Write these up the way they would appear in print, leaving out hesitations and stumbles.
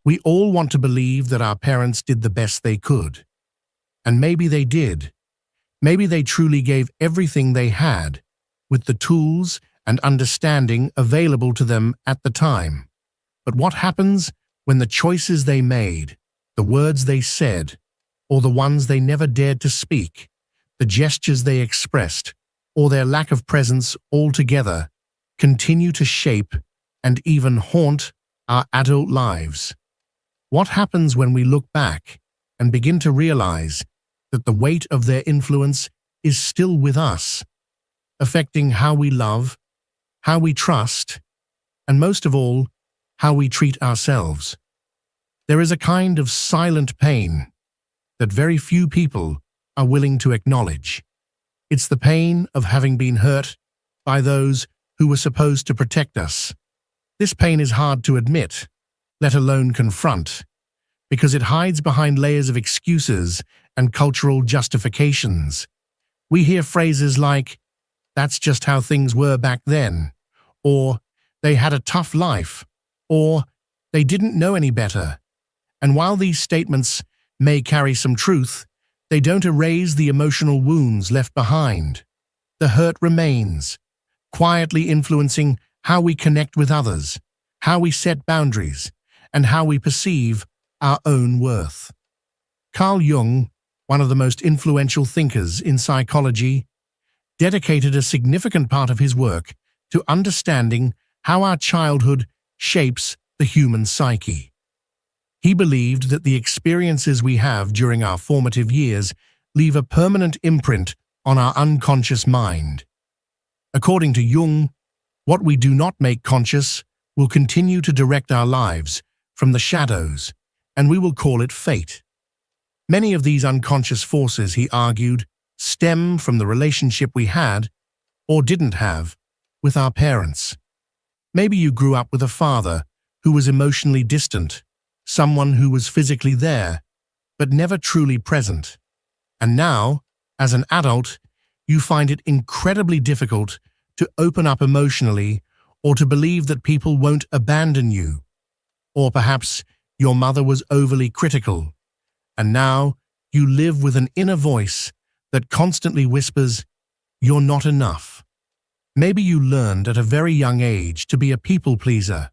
We all want to believe that our parents did the best they could. And maybe they did. Maybe they truly gave everything they had, with the tools and understanding available to them at the time. But what happens when the choices they made, the words they said, or the ones they never dared to speak, the gestures they expressed, or their lack of presence altogether, continue to shape and even haunt our adult lives? What happens when we look back and begin to realize that the weight of their influence is still with us, affecting how we love, how we trust, and most of all, how we treat ourselves? There is a kind of silent pain that very few people are willing to acknowledge. It's the pain of having been hurt by those who were supposed to protect us. This pain is hard to admit, let alone confront, because it hides behind layers of excuses and cultural justifications. We hear phrases like, "That's just how things were back then," or "They had a tough life," or "They didn't know any better." And while these statements may carry some truth, they don't erase the emotional wounds left behind. The hurt remains, quietly influencing how we connect with others, how we set boundaries, and how we perceive our own worth. Carl Jung, one of the most influential thinkers in psychology, dedicated a significant part of his work to understanding how our childhood shapes the human psyche. He believed that the experiences we have during our formative years leave a permanent imprint on our unconscious mind. According to Jung, what we do not make conscious will continue to direct our lives from the shadows, and we will call it fate. Many of these unconscious forces, he argued, stem from the relationship we had, or didn't have, with our parents. Maybe you grew up with a father who was emotionally distant, someone who was physically there, but never truly present. And now, as an adult, you find it incredibly difficult to open up emotionally or to believe that people won't abandon you. Or perhaps your mother was overly critical, and now you live with an inner voice that constantly whispers, "You're not enough." Maybe you learned at a very young age to be a people pleaser,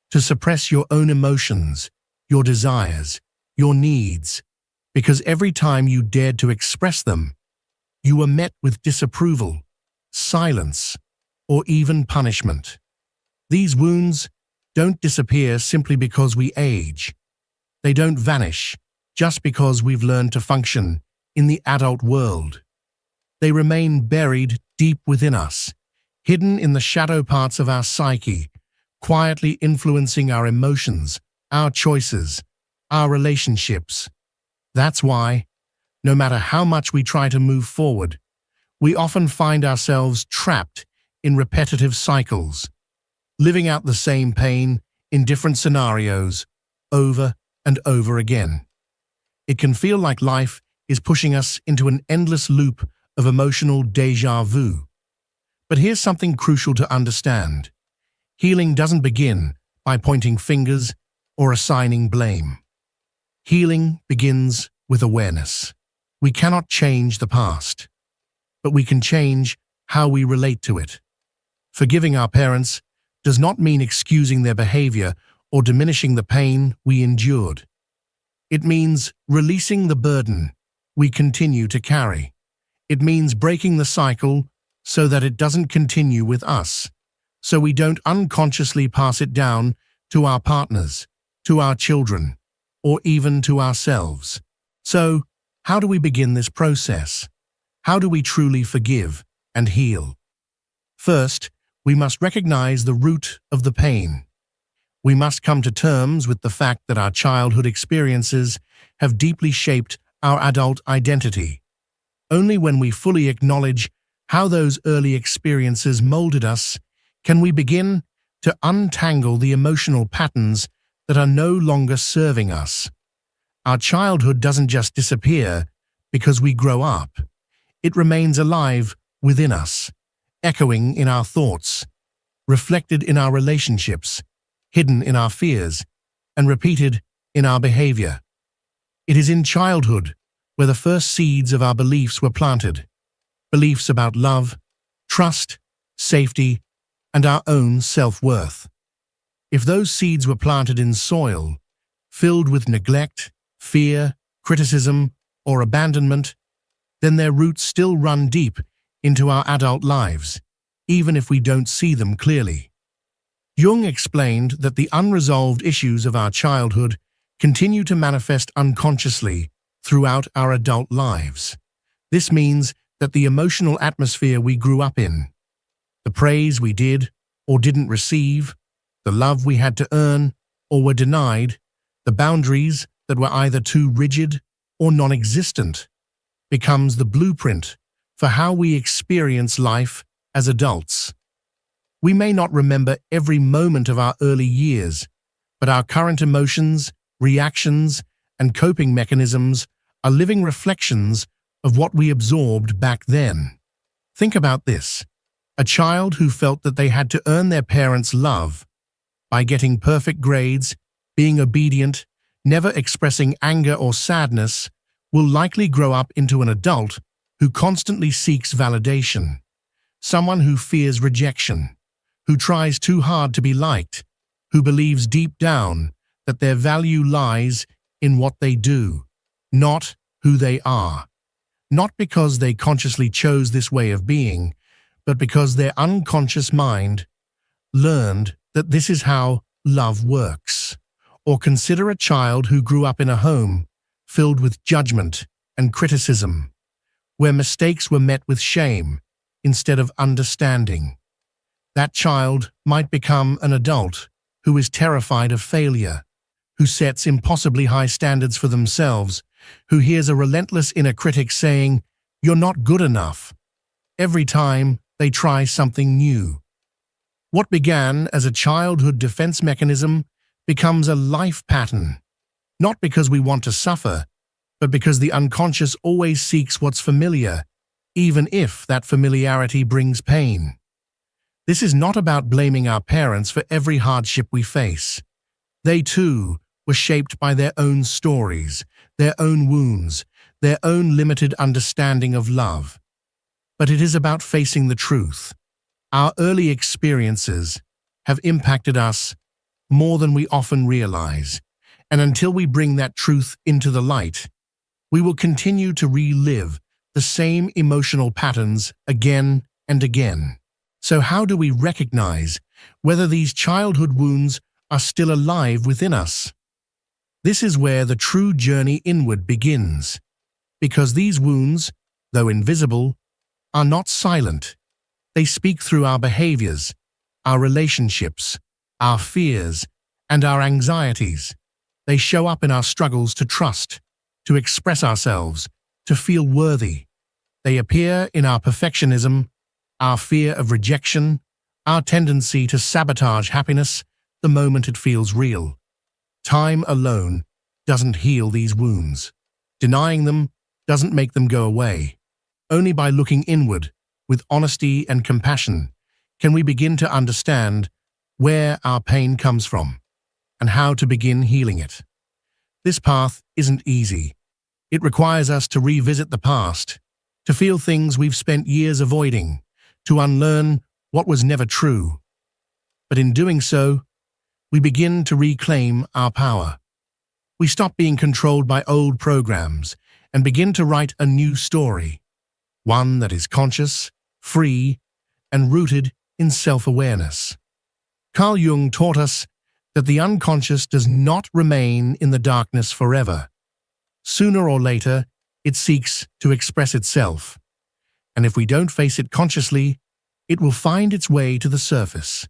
to suppress your own emotions, your desires, your needs, because every time you dared to express them, you were met with disapproval, silence, or even punishment. These wounds don't disappear simply because we age. They don't vanish just because we've learned to function in the adult world. They remain buried deep within us, hidden in the shadow parts of our psyche, quietly influencing our emotions, our choices, our relationships. That's why, no matter how much we try to move forward, we often find ourselves trapped in repetitive cycles, living out the same pain in different scenarios over and over again. It can feel like life is pushing us into an endless loop of emotional déjà vu. But here's something crucial to understand. Healing doesn't begin by pointing fingers or assigning blame. Healing begins with awareness. We cannot change the past, but we can change how we relate to it. Forgiving our parents does not mean excusing their behavior or diminishing the pain we endured. It means releasing the burden we continue to carry. It means breaking the cycle so that it doesn't continue with us, so we don't unconsciously pass it down to our partners, to our children, or even to ourselves. So, how do we begin this process? How do we truly forgive and heal? First, we must recognize the root of the pain. We must come to terms with the fact that our childhood experiences have deeply shaped our adult identity. Only when we fully acknowledge how those early experiences molded us can we begin to untangle the emotional patterns that are no longer serving us. Our childhood doesn't just disappear because we grow up. It remains alive within us, echoing in our thoughts, reflected in our relationships, hidden in our fears, and repeated in our behavior. It is in childhood where the first seeds of our beliefs were planted. Beliefs about love, trust, safety, and our own self-worth. If those seeds were planted in soil, filled with neglect, fear, criticism, or abandonment, then their roots still run deep into our adult lives, even if we don't see them clearly. Jung explained that the unresolved issues of our childhood continue to manifest unconsciously throughout our adult lives. This means that the emotional atmosphere we grew up in, the praise we did or didn't receive, the love we had to earn or were denied, the boundaries that were either too rigid or non-existent, becomes the blueprint for how we experience life as adults. We may not remember every moment of our early years, but our current emotions, reactions, and coping mechanisms are living reflections of what we absorbed back then. Think about this. A child who felt that they had to earn their parents' love by getting perfect grades, being obedient, never expressing anger or sadness, will likely grow up into an adult who constantly seeks validation. Someone who fears rejection, who tries too hard to be liked, who believes deep down that their value lies in what they do, not who they are. Not because they consciously chose this way of being, but because their unconscious mind learned that this is how love works. Or consider a child who grew up in a home filled with judgment and criticism, where mistakes were met with shame instead of understanding. That child might become an adult who is terrified of failure, who sets impossibly high standards for themselves, who hears a relentless inner critic saying, "You're not good enough," every time they try something new. What began as a childhood defense mechanism becomes a life pattern, not because we want to suffer, but because the unconscious always seeks what's familiar, even if that familiarity brings pain. This is not about blaming our parents for every hardship we face. They too were shaped by their own stories, their own wounds, their own limited understanding of love. But it is about facing the truth. Our early experiences have impacted us more than we often realize, and until we bring that truth into the light, we will continue to relive the same emotional patterns again and again. So how do we recognize whether these childhood wounds are still alive within us? This is where the true journey inward begins, because these wounds, though invisible, are not silent. They speak through our behaviors, our relationships, our fears, and our anxieties. They show up in our struggles to trust, to express ourselves, to feel worthy. They appear in our perfectionism, our fear of rejection, our tendency to sabotage happiness the moment it feels real. Time alone doesn't heal these wounds. Denying them doesn't make them go away. Only by looking inward, with honesty and compassion, can we begin to understand where our pain comes from and how to begin healing it. This path isn't easy. It requires us to revisit the past, to feel things we've spent years avoiding, to unlearn what was never true. But in doing so, we begin to reclaim our power. We stop being controlled by old programs and begin to write a new story, one that is conscious, free, and rooted in self-awareness. Carl Jung taught us that the unconscious does not remain in the darkness forever. Sooner or later, it seeks to express itself, and if we don't face it consciously, it will find its way to the surface,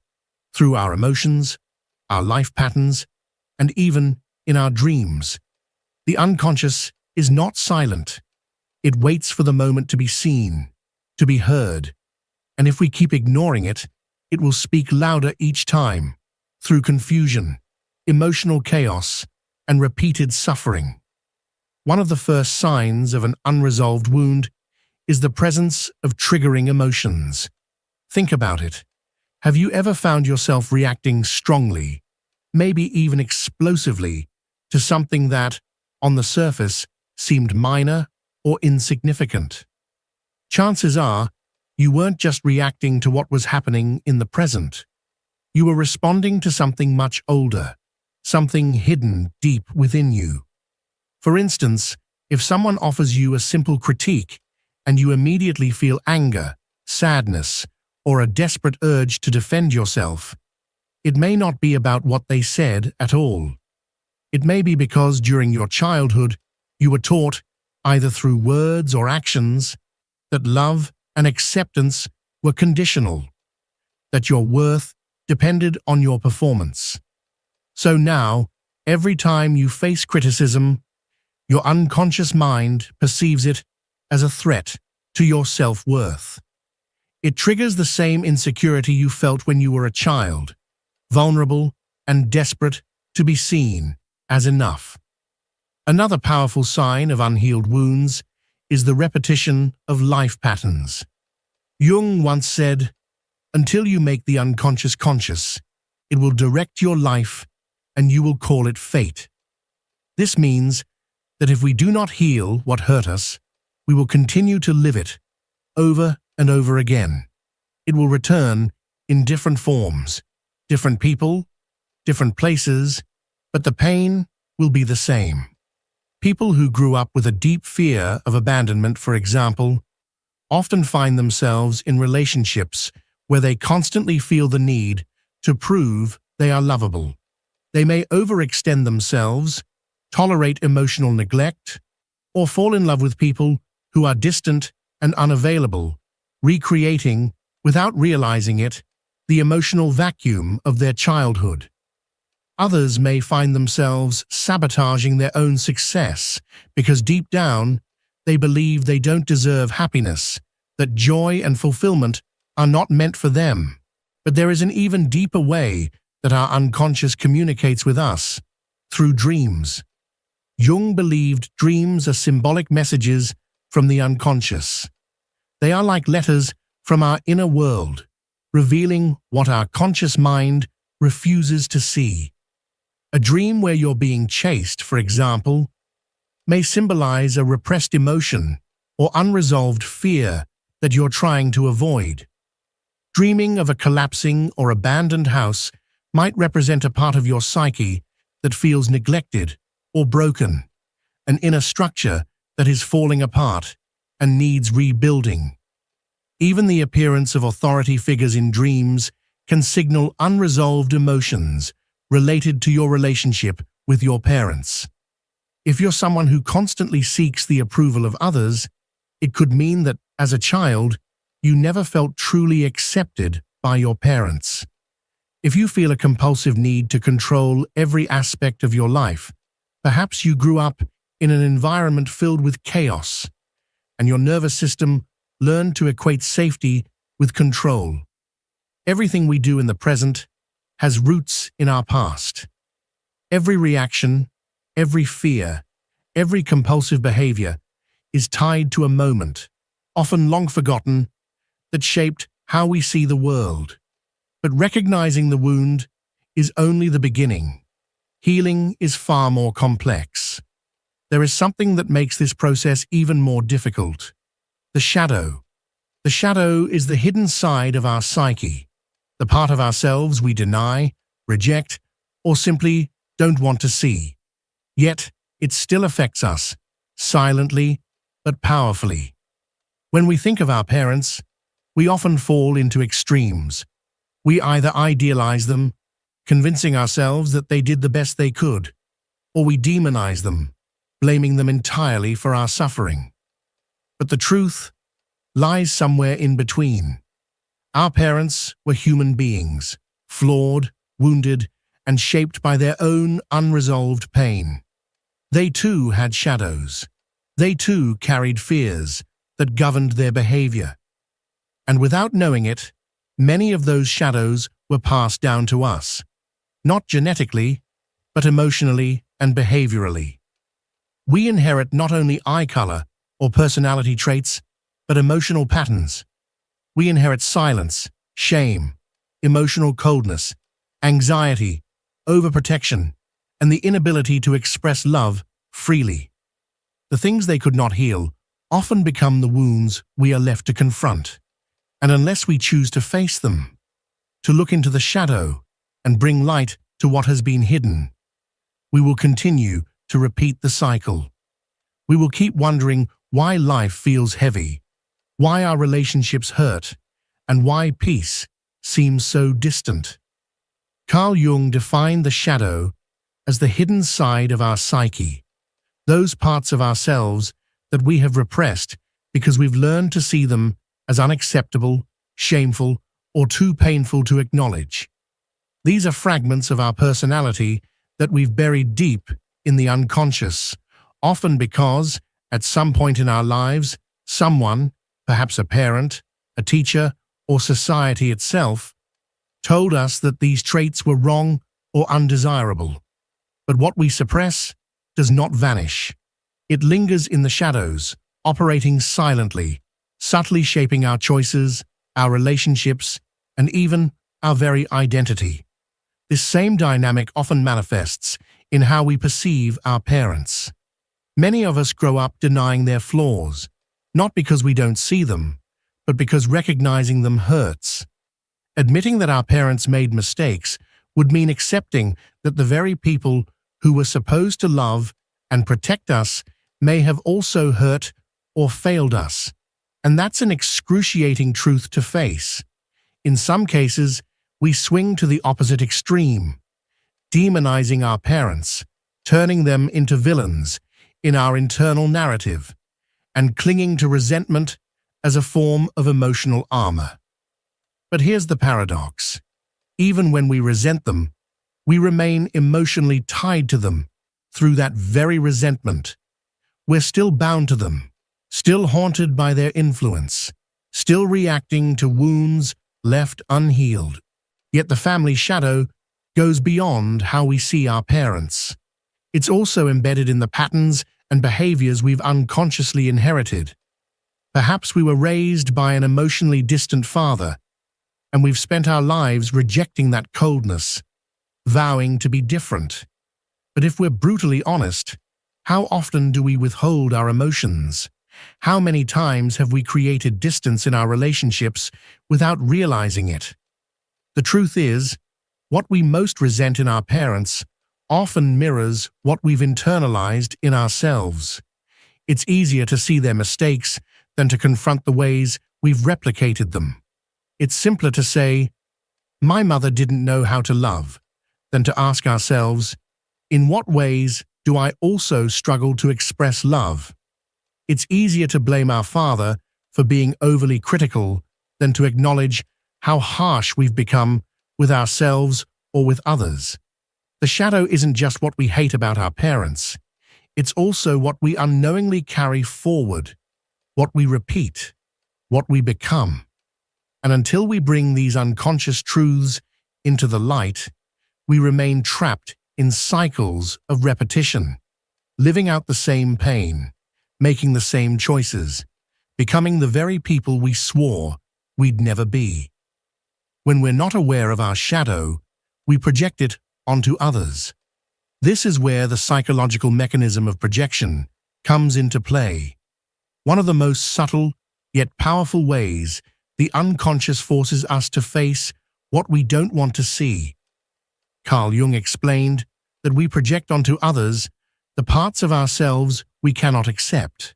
through our emotions, our life patterns, and even in our dreams. The unconscious is not silent. It waits for the moment to be seen, to be heard, and if we keep ignoring it, it will speak louder each time, through confusion, emotional chaos, and repeated suffering. One of the first signs of an unresolved wound is the presence of triggering emotions. Think about it. Have you ever found yourself reacting strongly, maybe even explosively, to something that, on the surface, seemed minor or insignificant. Chances are, you weren't just reacting to what was happening in the present. You were responding to something much older, something hidden deep within you. For instance, if someone offers you a simple critique and you immediately feel anger, sadness, or a desperate urge to defend yourself, it may not be about what they said at all. It may be because during your childhood, you were taught, either through words or actions, that love and acceptance were conditional, that your worth depended on your performance. So now, every time you face criticism, your unconscious mind perceives it as a threat to your self-worth. It triggers the same insecurity you felt when you were a child, vulnerable and desperate to be seen as enough. Another powerful sign of unhealed wounds is the repetition of life patterns. Jung once said, "Until you make the unconscious conscious, it will direct your life and you will call it fate." This means that if we do not heal what hurt us, we will continue to live it over and over again. It will return in different forms, different people, different places, but the pain will be the same. People who grew up with a deep fear of abandonment, for example, often find themselves in relationships where they constantly feel the need to prove they are lovable. They may overextend themselves, tolerate emotional neglect, or fall in love with people who are distant and unavailable, recreating, without realizing it, the emotional vacuum of their childhood. Others may find themselves sabotaging their own success because deep down, they believe they don't deserve happiness, that joy and fulfillment are not meant for them. But there is an even deeper way that our unconscious communicates with us, through dreams. Jung believed dreams are symbolic messages from the unconscious. They are like letters from our inner world, revealing what our conscious mind refuses to see. A dream where you're being chased, for example, may symbolize a repressed emotion or unresolved fear that you're trying to avoid. Dreaming of a collapsing or abandoned house might represent a part of your psyche that feels neglected or broken, an inner structure that is falling apart and needs rebuilding. Even the appearance of authority figures in dreams can signal unresolved emotions related to your relationship with your parents. If you're someone who constantly seeks the approval of others, it could mean that, as a child, you never felt truly accepted by your parents. If you feel a compulsive need to control every aspect of your life, perhaps you grew up in an environment filled with chaos, and your nervous system learned to equate safety with control. Everything we do in the present has roots in our past. Every reaction, every fear, every compulsive behavior is tied to a moment, often long forgotten, that shaped how we see the world. But recognizing the wound is only the beginning. Healing is far more complex. There is something that makes this process even more difficult: the shadow. The shadow is the hidden side of our psyche, the part of ourselves we deny, reject, or simply don't want to see. Yet, it still affects us, silently but powerfully. When we think of our parents, we often fall into extremes. We either idealize them, convincing ourselves that they did the best they could, or we demonize them, blaming them entirely for our suffering. But the truth lies somewhere in between. Our parents were human beings, flawed, wounded, and shaped by their own unresolved pain. They too had shadows. They too carried fears that governed their behavior. And without knowing it, many of those shadows were passed down to us, not genetically, but emotionally and behaviorally. We inherit not only eye color or personality traits, but emotional patterns. We inherit silence, shame, emotional coldness, anxiety, overprotection, and the inability to express love freely. The things they could not heal often become the wounds we are left to confront. And unless we choose to face them, to look into the shadow and bring light to what has been hidden, we will continue to repeat the cycle. We will keep wondering why life feels heavy, why our relationships hurt, and why peace seems so distant. Carl Jung defined the shadow as the hidden side of our psyche, those parts of ourselves that we have repressed because we've learned to see them as unacceptable, shameful, or too painful to acknowledge. These are fragments of our personality that we've buried deep in the unconscious, often because, at some point in our lives, someone, perhaps a parent, a teacher, or society itself, told us that these traits were wrong or undesirable. But what we suppress does not vanish. It lingers in the shadows, operating silently, subtly shaping our choices, our relationships, and even our very identity. This same dynamic often manifests in how we perceive our parents. Many of us grow up denying their flaws, not because we don't see them, but because recognizing them hurts. Admitting that our parents made mistakes would mean accepting that the very people who were supposed to love and protect us may have also hurt or failed us. And that's an excruciating truth to face. In some cases, we swing to the opposite extreme, demonizing our parents, turning them into villains in our internal narrative, and clinging to resentment as a form of emotional armor. But here's the paradox. Even when we resent them, we remain emotionally tied to them through that very resentment. We're still bound to them, still haunted by their influence, still reacting to wounds left unhealed. Yet the family shadow goes beyond how we see our parents. It's also embedded in the patterns and behaviors we've unconsciously inherited. Perhaps we were raised by an emotionally distant father, and we've spent our lives rejecting that coldness, vowing to be different. But if we're brutally honest, how often do we withhold our emotions? How many times have we created distance in our relationships without realizing it? The truth is, what we most resent in our parents often mirrors what we've internalized in ourselves. It's easier to see their mistakes than to confront the ways we've replicated them. It's simpler to say, "My mother didn't know how to love," than to ask ourselves, in what ways do I also struggle to express love? It's easier to blame our father for being overly critical than to acknowledge how harsh we've become with ourselves or with others. The shadow isn't just what we hate about our parents. It's also what we unknowingly carry forward, what we repeat, what we become. And until we bring these unconscious truths into the light, we remain trapped in cycles of repetition, living out the same pain, making the same choices, becoming the very people we swore we'd never be. When we're not aware of our shadow, we project it onto others. This is where the psychological mechanism of projection comes into play. One of the most subtle yet powerful ways the unconscious forces us to face what we don't want to see. Carl Jung explained that we project onto others the parts of ourselves we cannot accept.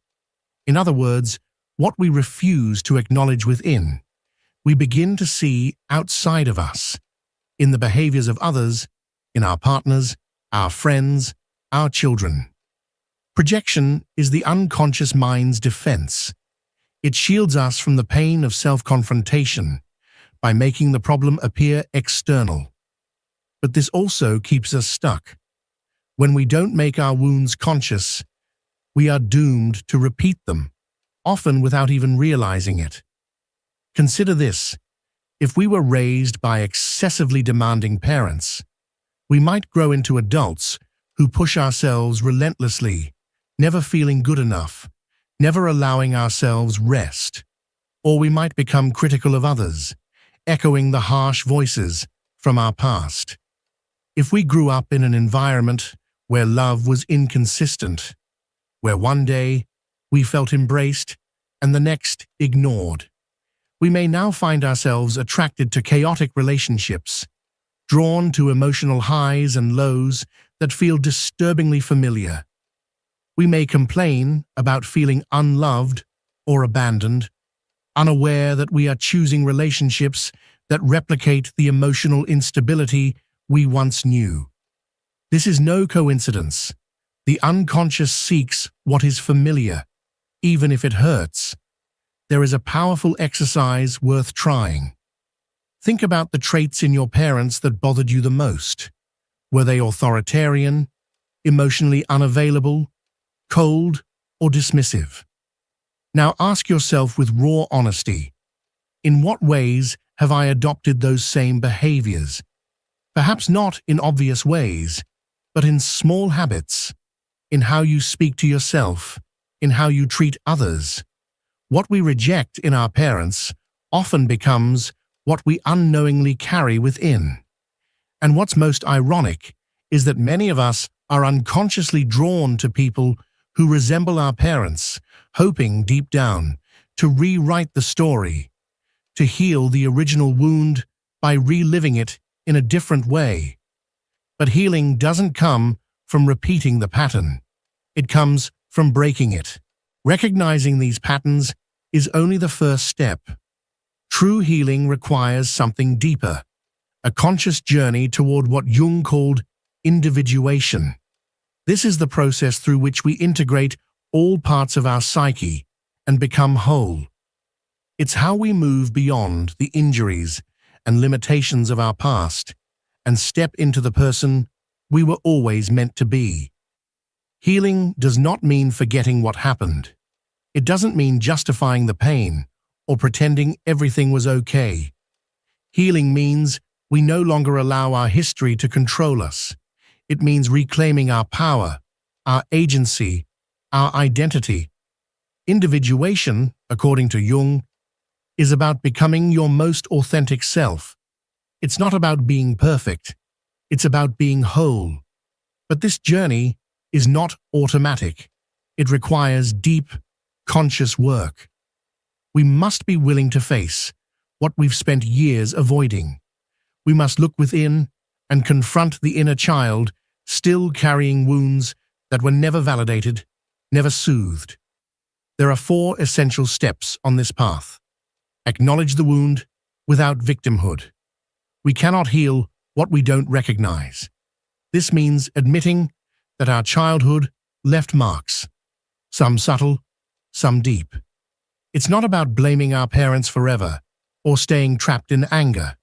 In other words, what we refuse to acknowledge within, we begin to see outside of us, in the behaviors of others, in our partners, our friends, our children. Projection is the unconscious mind's defense. It shields us from the pain of self-confrontation by making the problem appear external. But this also keeps us stuck. When we don't make our wounds conscious, we are doomed to repeat them, often without even realizing it. Consider this. If we were raised by excessively demanding parents, we might grow into adults who push ourselves relentlessly, never feeling good enough, never allowing ourselves rest. Or we might become critical of others, echoing the harsh voices from our past. If we grew up in an environment where love was inconsistent, where one day we felt embraced and the next ignored. We may now find ourselves attracted to chaotic relationships, drawn to emotional highs and lows that feel disturbingly familiar. We may complain about feeling unloved or abandoned, unaware that we are choosing relationships that replicate the emotional instability we once knew. This is no coincidence. The unconscious seeks what is familiar, even if it hurts. There is a powerful exercise worth trying. Think about the traits in your parents that bothered you the most. Were they authoritarian, emotionally unavailable, cold, or dismissive? Now ask yourself with raw honesty, in what ways have I adopted those same behaviors? Perhaps not in obvious ways, but in small habits, in how you speak to yourself, in how you treat others. What we reject in our parents often becomes what we unknowingly carry within. And what's most ironic is that many of us are unconsciously drawn to people who resemble our parents, hoping deep down to rewrite the story, to heal the original wound by reliving it in a different way. But healing doesn't come from repeating the pattern. It comes from breaking it. Recognizing these patterns is only the first step. True healing requires something deeper, a conscious journey toward what Jung called individuation. This is the process through which we integrate all parts of our psyche and become whole. It's how we move beyond the injuries and limitations of our past and step into the person we were always meant to be. Healing does not mean forgetting what happened. It doesn't mean justifying the pain or pretending everything was okay. Healing means we no longer allow our history to control us. It means reclaiming our power, our agency, our identity. Individuation, according to Jung, is about becoming your most authentic self. It's not about being perfect. It's about being whole. But this journey is not automatic. It requires deep, conscious work. We must be willing to face what we've spent years avoiding. We must look within and confront the inner child still carrying wounds that were never validated, never soothed. There are 4 essential steps on this path. Acknowledge the wound without victimhood. We cannot heal what we don't recognize. This means admitting that our childhood left marks, some subtle, some deep. It's not about blaming our parents forever or staying trapped in anger.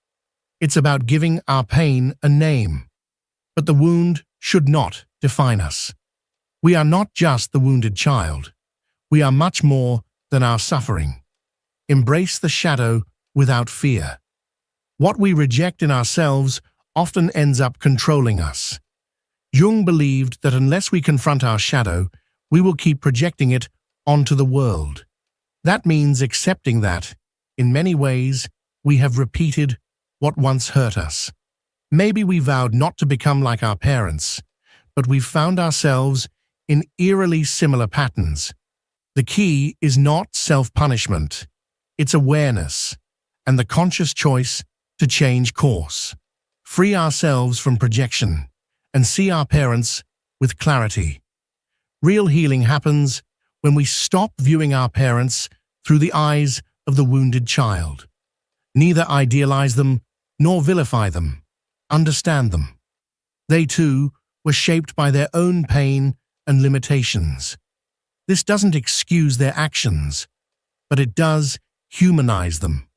It's about giving our pain a name. But the wound should not define us. We are not just the wounded child. We are much more than our suffering. Embrace the shadow without fear. What we reject in ourselves often ends up controlling us. Jung believed that unless we confront our shadow, we will keep projecting it onto the world. That means accepting that, in many ways, we have repeated what once hurt us. Maybe we vowed not to become like our parents, but we've found ourselves in eerily similar patterns. The key is not self-punishment. It's awareness and the conscious choice to change course. Free ourselves from projection and see our parents with clarity. Real healing happens when we stop viewing our parents through the eyes of the wounded child. Neither idealize them nor vilify them. Understand them. They too were shaped by their own pain and limitations. This doesn't excuse their actions, but it does humanize them.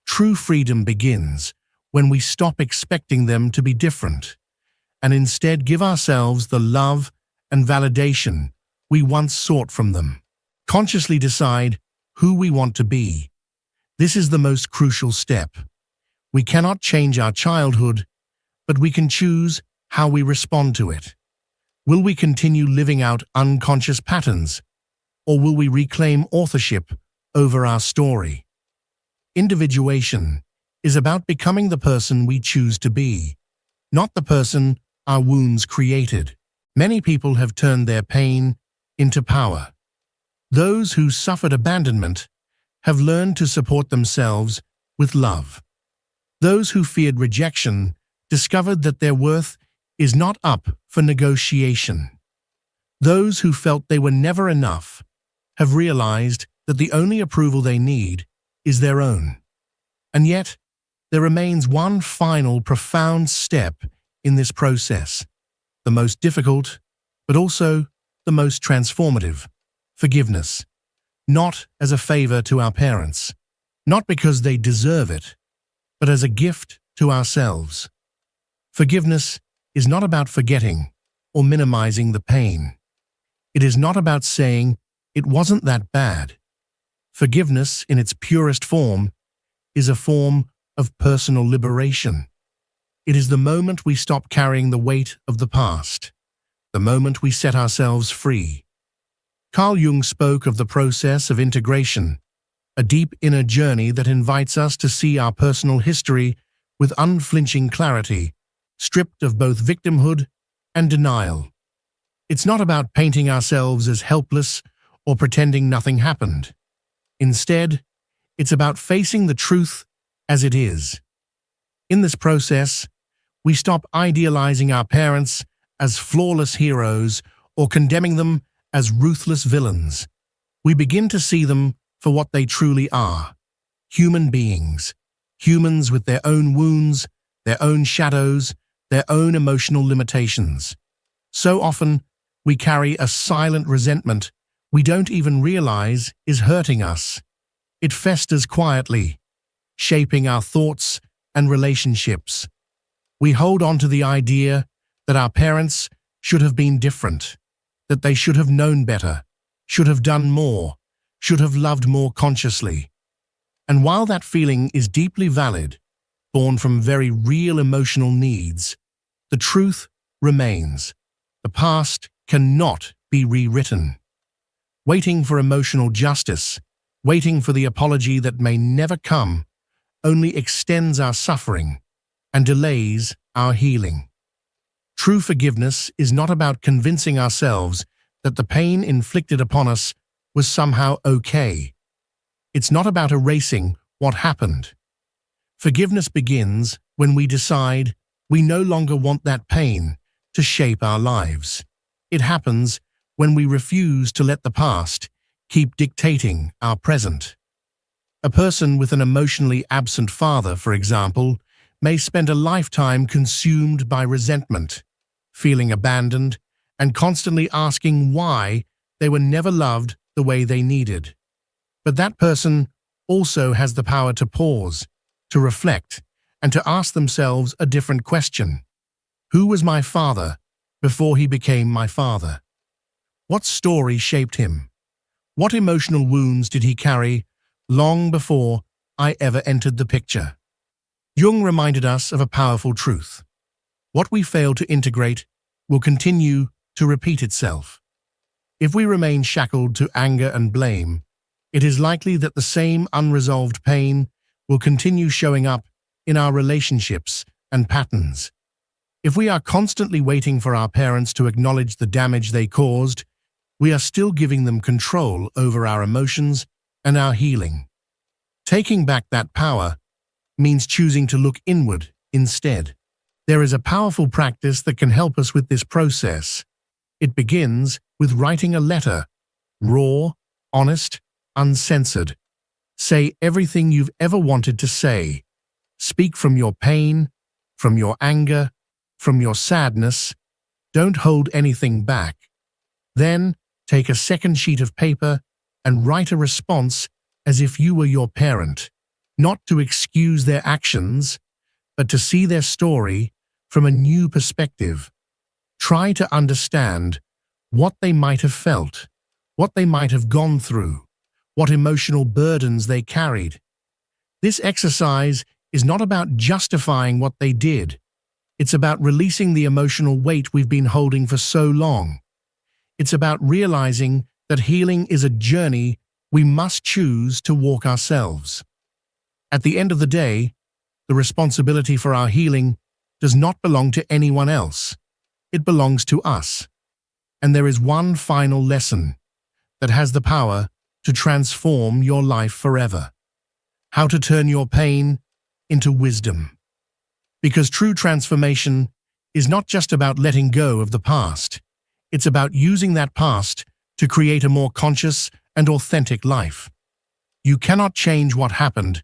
True freedom begins when we stop expecting them to be different and instead give ourselves the love and validation we once sought from them. Consciously decide who we want to be. This is the most crucial step. We cannot change our childhood, but we can choose how we respond to it. Will we continue living out unconscious patterns, or will we reclaim authorship over our story? Individuation is about becoming the person we choose to be, not the person our wounds created. Many people have turned their pain into power. Those who suffered abandonment have learned to support themselves with love. Those who feared rejection discovered that their worth is not up for negotiation. Those who felt they were never enough have realized that the only approval they need is their own. And yet, there remains one final profound step in this process, the most difficult, but also the most transformative: forgiveness. Not as a favor to our parents, not because they deserve it, but as a gift to ourselves. Forgiveness is not about forgetting or minimizing the pain. It is not about saying, "It wasn't that bad." Forgiveness, in its purest form, is a form of personal liberation. It is the moment we stop carrying the weight of the past, the moment we set ourselves free. Carl Jung spoke of the process of integration, a deep inner journey that invites us to see our personal history with unflinching clarity, stripped of both victimhood and denial. It's not about painting ourselves as helpless or pretending nothing happened. Instead, it's about facing the truth as it is. In this process, we stop idealizing our parents as flawless heroes or condemning them as ruthless villains. We begin to see them for what they truly are: human beings, humans with their own wounds, their own shadows, their own emotional limitations. So often, we carry a silent resentment we don't even realize is hurting us. It festers quietly, shaping our thoughts and relationships. We hold on to the idea that our parents should have been different, that they should have known better, should have done more, should have loved more consciously. And while that feeling is deeply valid, born from very real emotional needs, the truth remains: the past cannot be rewritten. Waiting for emotional justice, waiting for the apology that may never come, only extends our suffering and delays our healing. True forgiveness is not about convincing ourselves that the pain inflicted upon us was somehow okay. It's not about erasing what happened. Forgiveness begins when we decide we no longer want that pain to shape our lives. It happens when we refuse to let the past keep dictating our present. A person with an emotionally absent father, for example, may spend a lifetime consumed by resentment, feeling abandoned, and constantly asking why they were never loved the way they needed. But that person also has the power to pause, to reflect, and to ask themselves a different question. Who was my father before he became my father? What story shaped him? What emotional wounds did he carry long before I ever entered the picture? Jung reminded us of a powerful truth: what we fail to integrate will continue to repeat itself. If we remain shackled to anger and blame, it is likely that the same unresolved pain will continue showing up in our relationships and patterns. If we are constantly waiting for our parents to acknowledge the damage they caused, we are still giving them control over our emotions and our healing. Taking back that power means choosing to look inward instead. There is a powerful practice that can help us with this process. It begins with writing a letter, raw, honest, uncensored. Say everything you've ever wanted to say. Speak from your pain, from your anger, from your sadness. Don't hold anything back. Then, take a second sheet of paper and write a response as if you were your parent, not to excuse their actions, but to see their story from a new perspective. Try to understand what they might have felt, what they might have gone through, what emotional burdens they carried. This exercise is not about justifying what they did. It's about releasing the emotional weight we've been holding for so long. It's about realizing that healing is a journey we must choose to walk ourselves. At the end of the day, the responsibility for our healing does not belong to anyone else. It belongs to us. And there is one final lesson that has the power to transform your life forever. How to turn your pain into wisdom. Because true transformation is not just about letting go of the past. It's about using that past to create a more conscious and authentic life. You cannot change what happened,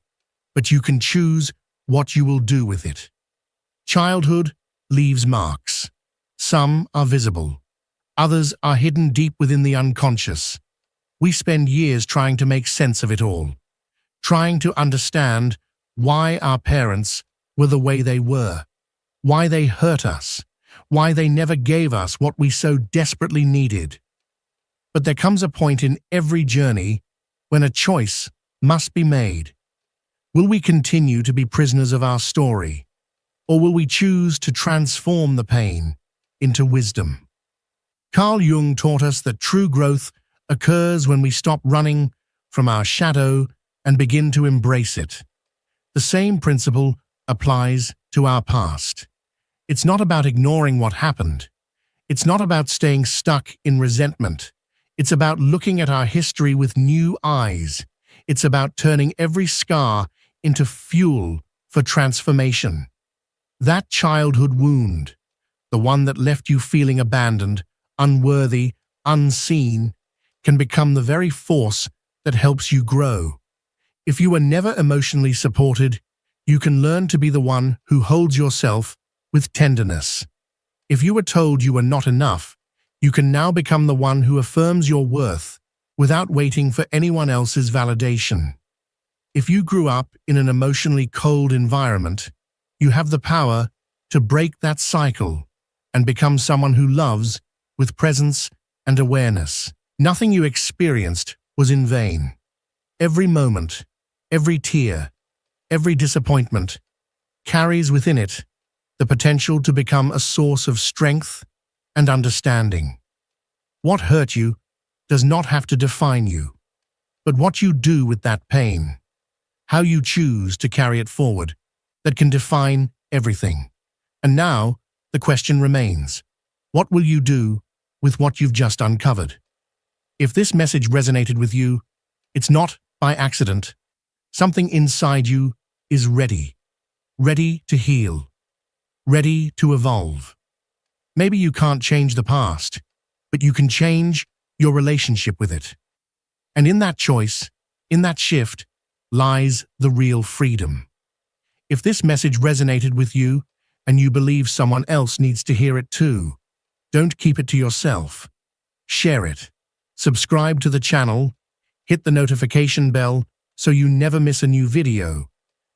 but you can choose what you will do with it. Childhood leaves marks. Some are visible. Others are hidden deep within the unconscious. We spend years trying to make sense of it all, trying to understand why our parents were the way they were, why they hurt us, why they never gave us what we so desperately needed. But there comes a point in every journey when a choice must be made. Will we continue to be prisoners of our story, or will we choose to transform the pain into wisdom? Carl Jung taught us that true growth occurs when we stop running from our shadow and begin to embrace it. The same principle applies to our past. It's not about ignoring what happened. It's not about staying stuck in resentment. It's about looking at our history with new eyes. It's about turning every scar into fuel for transformation. That childhood wound, the one that left you feeling abandoned, unworthy, unseen, can become the very force that helps you grow. If you were never emotionally supported, you can learn to be the one who holds yourself with tenderness. If you were told you were not enough, you can now become the one who affirms your worth without waiting for anyone else's validation. If you grew up in an emotionally cold environment, you have the power to break that cycle and become someone who loves with presence and awareness. Nothing you experienced was in vain. Every moment, every tear, every disappointment carries within it the potential to become a source of strength and understanding. What hurt you does not have to define you, but what you do with that pain, how you choose to carry it forward, that can define everything. And now, the question remains, what will you do with what you've just uncovered? If this message resonated with you, it's not by accident. Something inside you is ready to heal, ready to evolve. Maybe you can't change the past, but you can change your relationship with it. And in that choice, in that shift, lies the real freedom. If this message resonated with you and you believe someone else needs to hear it too, don't keep it to yourself. Share it. Subscribe to the channel, hit the notification bell so you never miss a new video,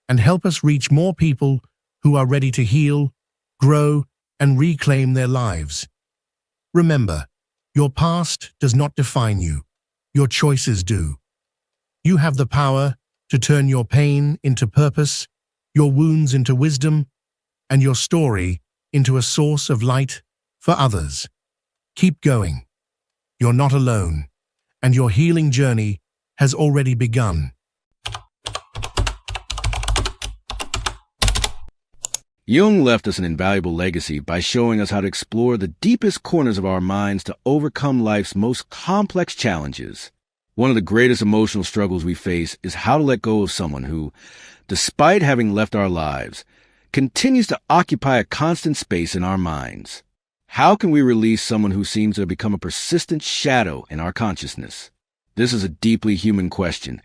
and help us reach more people who are ready to heal, grow, and reclaim their lives. Remember, your past does not define you. Your choices do. You have the power to turn your pain into purpose, your wounds into wisdom, and your story into a source of light for others. Keep going. You're not alone, and your healing journey has already begun. Jung left us an invaluable legacy by showing us how to explore the deepest corners of our minds to overcome life's most complex challenges. One of the greatest emotional struggles we face is how to let go of someone who, despite having left our lives, continues to occupy a constant space in our minds. How can we release someone who seems to have become a persistent shadow in our consciousness? This is a deeply human question,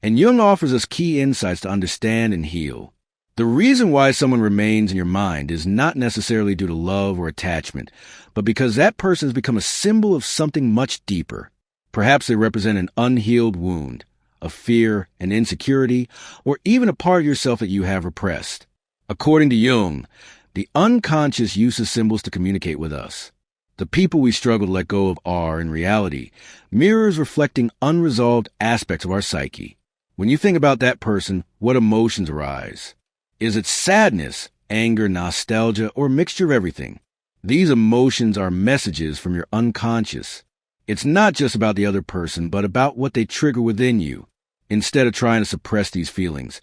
and Jung offers us key insights to understand and heal. The reason why someone remains in your mind is not necessarily due to love or attachment, but because that person has become a symbol of something much deeper. Perhaps they represent an unhealed wound, a fear, an insecurity, or even a part of yourself that you have repressed. According to Jung, the unconscious uses symbols to communicate with us. The people we struggle to let go of are, in reality, mirrors reflecting unresolved aspects of our psyche. When you think about that person, what emotions arise? Is it sadness, anger, nostalgia, or a mixture of everything? These emotions are messages from your unconscious. It's not just about the other person, but about what they trigger within you. Instead of trying to suppress these feelings,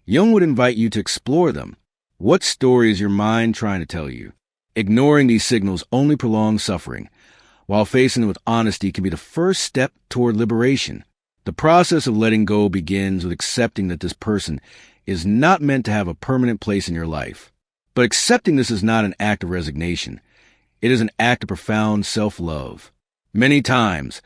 Jung would invite you to explore them. What story is your mind trying to tell you? Ignoring these signals only prolongs suffering, while facing them with honesty can be the first step toward liberation. The process of letting go begins with accepting that this person is not meant to have a permanent place in your life. But accepting this is not an act of resignation. It is an act of profound self-love. Many times,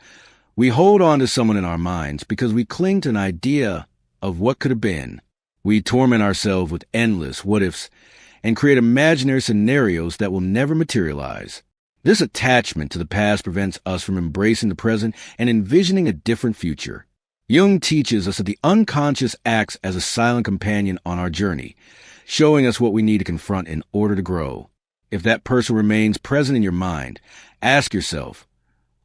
we hold on to someone in our minds because we cling to an idea of what could have been. We torment ourselves with endless what-ifs and create imaginary scenarios that will never materialize. This attachment to the past prevents us from embracing the present and envisioning a different future. Jung teaches us that the unconscious acts as a silent companion on our journey, showing us what we need to confront in order to grow. If that person remains present in your mind, ask yourself,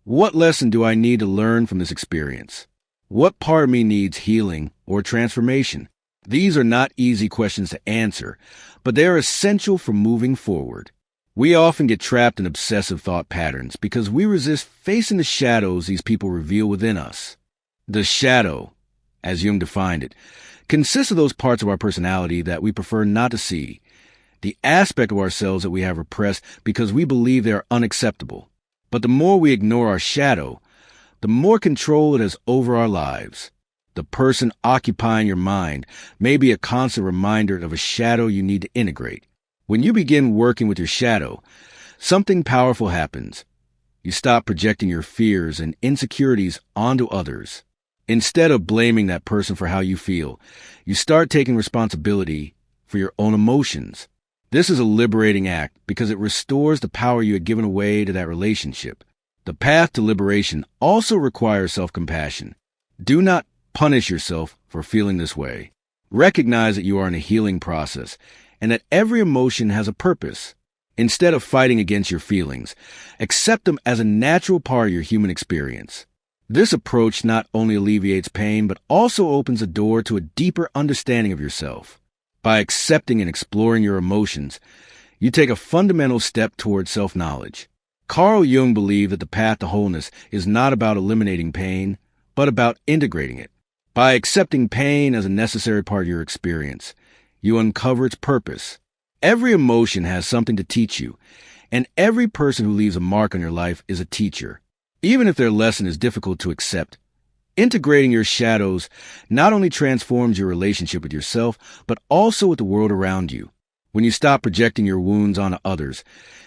what lesson do I need to learn from this experience? What part of me needs healing or transformation? These are not easy questions to answer, but they are essential for moving forward. We often get trapped in obsessive thought patterns because we resist facing the shadows these people reveal within us. The shadow, as Jung defined it, consists of those parts of our personality that we prefer not to see, the aspect of ourselves that we have repressed because we believe they are unacceptable. But the more we ignore our shadow, the more control it has over our lives. The person occupying your mind may be a constant reminder of a shadow you need to integrate. When you begin working with your shadow, something powerful happens. You stop projecting your fears and insecurities onto others. Instead of blaming that person for how you feel, you start taking responsibility for your own emotions. This is a liberating act because it restores the power you had given away to that relationship. The path to liberation also requires self-compassion. Do not punish yourself for feeling this way. Recognize that you are in a healing process and that every emotion has a purpose. Instead of fighting against your feelings, accept them as a natural part of your human experience. This approach not only alleviates pain, but also opens a door to a deeper understanding of yourself. By accepting and exploring your emotions, you take a fundamental step toward self-knowledge. Carl Jung believed that the path to wholeness is not about eliminating pain, but about integrating it. By accepting pain as a necessary part of your experience, you uncover its purpose. Every emotion has something to teach you, and every person who leaves a mark on your life is a teacher. Even if their lesson is difficult to accept, integrating your shadows not only transforms your relationship with yourself, but also with the world around you. When you stop projecting your wounds onto others,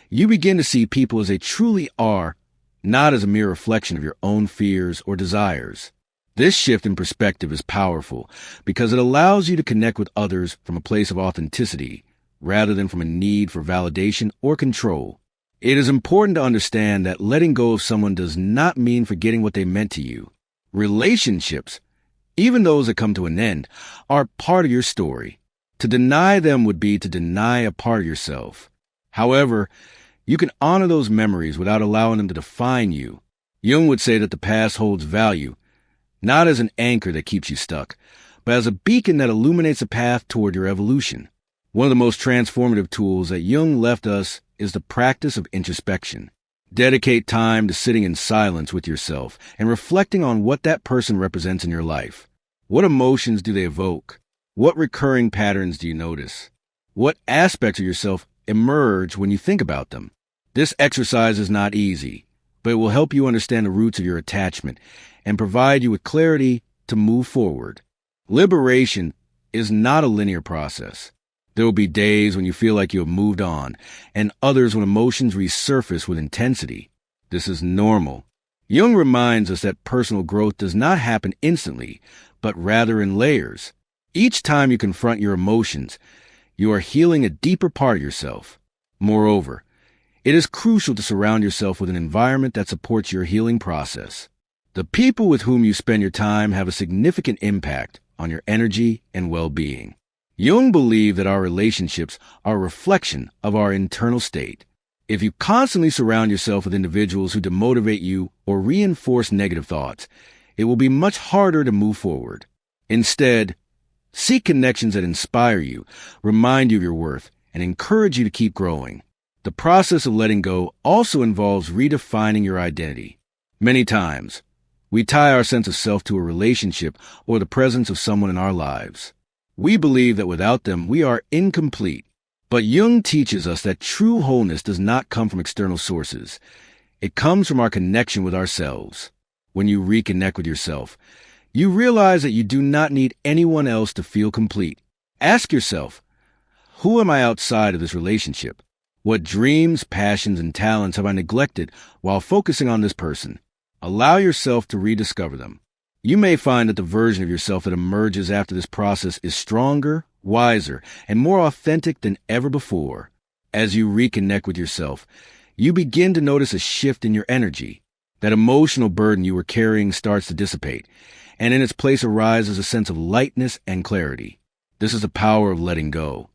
you begin to see people as they truly are, not as a mere reflection of your own fears or desires. This shift in perspective is powerful because it allows you to connect with others from a place of authenticity, rather than from a need for validation or control. It is important to understand that letting go of someone does not mean forgetting what they meant to you. Relationships, even those that come to an end, are part of your story. To deny them would be to deny a part of yourself. However, you can honor those memories without allowing them to define you. Jung would say that the past holds value, not as an anchor that keeps you stuck, but as a beacon that illuminates a path toward your evolution. One of the most transformative tools that Jung left us is the practice of introspection. Dedicate time to sitting in silence with yourself and reflecting on what that person represents in your life. What emotions do they evoke? What recurring patterns do you notice? What aspects of yourself emerge when you think about them? This exercise is not easy, but it will help you understand the roots of your attachment and provide you with clarity to move forward. Liberation is not a linear process. There will be days when you feel like you have moved on, and others when emotions resurface with intensity. This is normal. Jung reminds us that personal growth does not happen instantly, but rather in layers. Each time you confront your emotions, you are healing a deeper part of yourself. Moreover, it is crucial to surround yourself with an environment that supports your healing process. The people with whom you spend your time have a significant impact on your energy and well-being. Jung believed that our relationships are a reflection of our internal state. If you constantly surround yourself with individuals who demotivate you or reinforce negative thoughts, it will be much harder to move forward. Instead, seek connections that inspire you, remind you of your worth, and encourage you to keep growing. The process of letting go also involves redefining your identity. Many times, we tie our sense of self to a relationship or the presence of someone in our lives. We believe that without them, we are incomplete. But Jung teaches us that true wholeness does not come from external sources. It comes from our connection with ourselves. When you reconnect with yourself, you realize that you do not need anyone else to feel complete. Ask yourself, who am I outside of this relationship? What dreams, passions, and talents have I neglected while focusing on this person? Allow yourself to rediscover them. You may find that the version of yourself that emerges after this process is stronger, wiser, and more authentic than ever before. As you reconnect with yourself, you begin to notice a shift in your energy. That emotional burden you were carrying starts to dissipate, and in its place arises a sense of lightness and clarity. This is the power of letting go.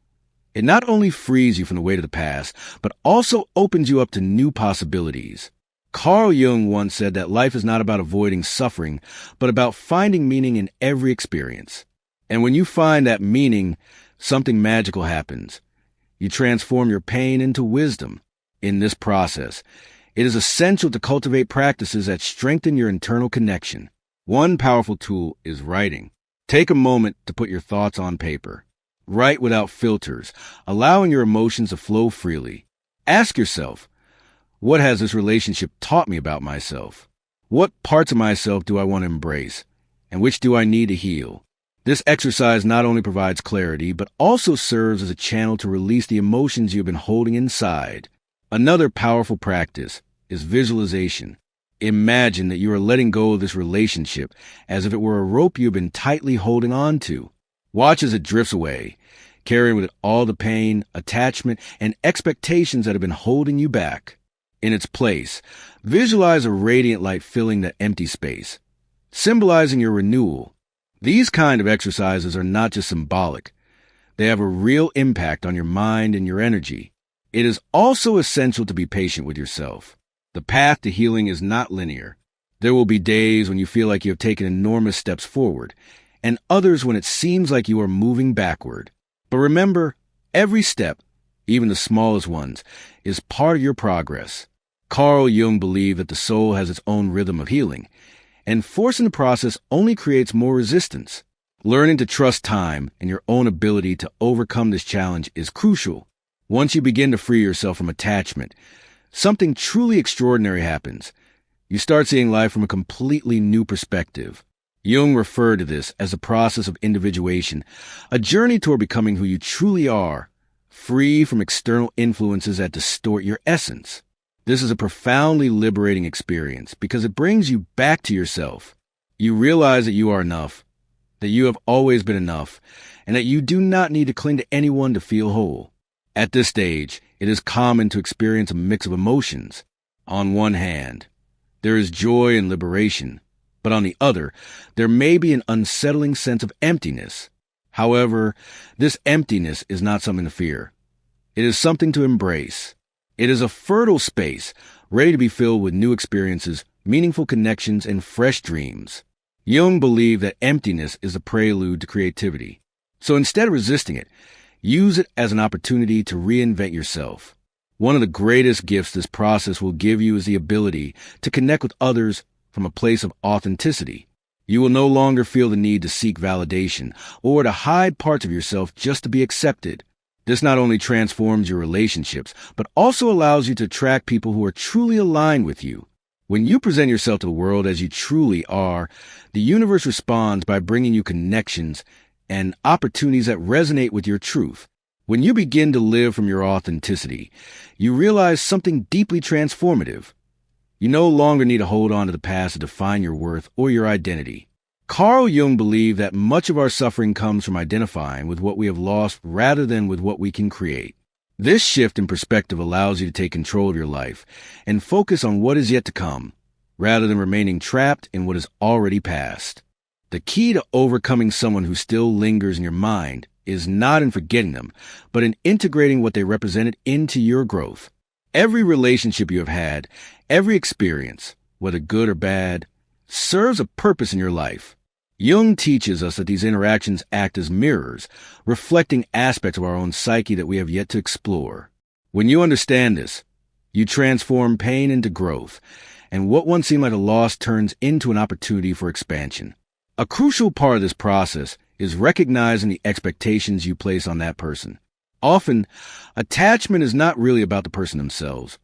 It not only frees you from the weight of the past, but also opens you up to new possibilities. Carl Jung once said that life is not about avoiding suffering, but about finding meaning in every experience. And when you find that meaning, something magical happens. You transform your pain into wisdom. In this process, it is essential to cultivate practices that strengthen your internal connection. One powerful tool is writing. Take a moment to put your thoughts on paper. Write without filters, allowing your emotions to flow freely. Ask yourself, what has this relationship taught me about myself? What parts of myself do I want to embrace, and which do I need to heal? This exercise not only provides clarity, but also serves as a channel to release the emotions you've been holding inside. Another powerful practice is visualization. Imagine that you are letting go of this relationship as if it were a rope you've been tightly holding on to. Watch as it drifts away, carrying with it all the pain, attachment, and expectations that have been holding you back. In its place, visualize a radiant light filling that empty space, symbolizing your renewal. These kind of exercises are not just symbolic. They have a real impact on your mind and your energy. It is also essential to be patient with yourself. The path to healing is not linear. There will be days when you feel like you have taken enormous steps forward, and others when it seems like you are moving backward. But remember, every step, even the smallest ones, is part of your progress. Carl Jung believed that the soul has its own rhythm of healing, and forcing the process only creates more resistance. Learning to trust time and your own ability to overcome this challenge is crucial. Once you begin to free yourself from attachment, something truly extraordinary happens. You start seeing life from a completely new perspective. Jung referred to this as the process of individuation, a journey toward becoming who you truly are, free from external influences that distort your essence. This is a profoundly liberating experience because it brings you back to yourself. You realize that you are enough, that you have always been enough, and that you do not need to cling to anyone to feel whole. At this stage, it is common to experience a mix of emotions. On one hand, there is joy and liberation, but on the other, there may be an unsettling sense of emptiness. However, this emptiness is not something to fear. It is something to embrace. It is a fertile space, ready to be filled with new experiences, meaningful connections, and fresh dreams. Jung believed that emptiness is a prelude to creativity. So instead of resisting it, use it as an opportunity to reinvent yourself. One of the greatest gifts this process will give you is the ability to connect with others from a place of authenticity. You will no longer feel the need to seek validation or to hide parts of yourself just to be accepted. This not only transforms your relationships, but also allows you to attract people who are truly aligned with you. When you present yourself to the world as you truly are, the universe responds by bringing you connections and opportunities that resonate with your truth. When you begin to live from your authenticity, you realize something deeply transformative. You no longer need to hold on to the past to define your worth or your identity. Carl Jung believed that much of our suffering comes from identifying with what we have lost rather than with what we can create. This shift in perspective allows you to take control of your life and focus on what is yet to come, rather than remaining trapped in what is already past. The key to overcoming someone who still lingers in your mind is not in forgetting them, but in integrating what they represented into your growth. Every relationship you have had, every experience, whether good or bad, serves a purpose in your life. Jung teaches us that these interactions act as mirrors, reflecting aspects of our own psyche that we have yet to explore. When you understand this, you transform pain into growth, and what once seemed like a loss turns into an opportunity for expansion. A crucial part of this process is recognizing the expectations you place on that person. Often, attachment is not really about the person themselves,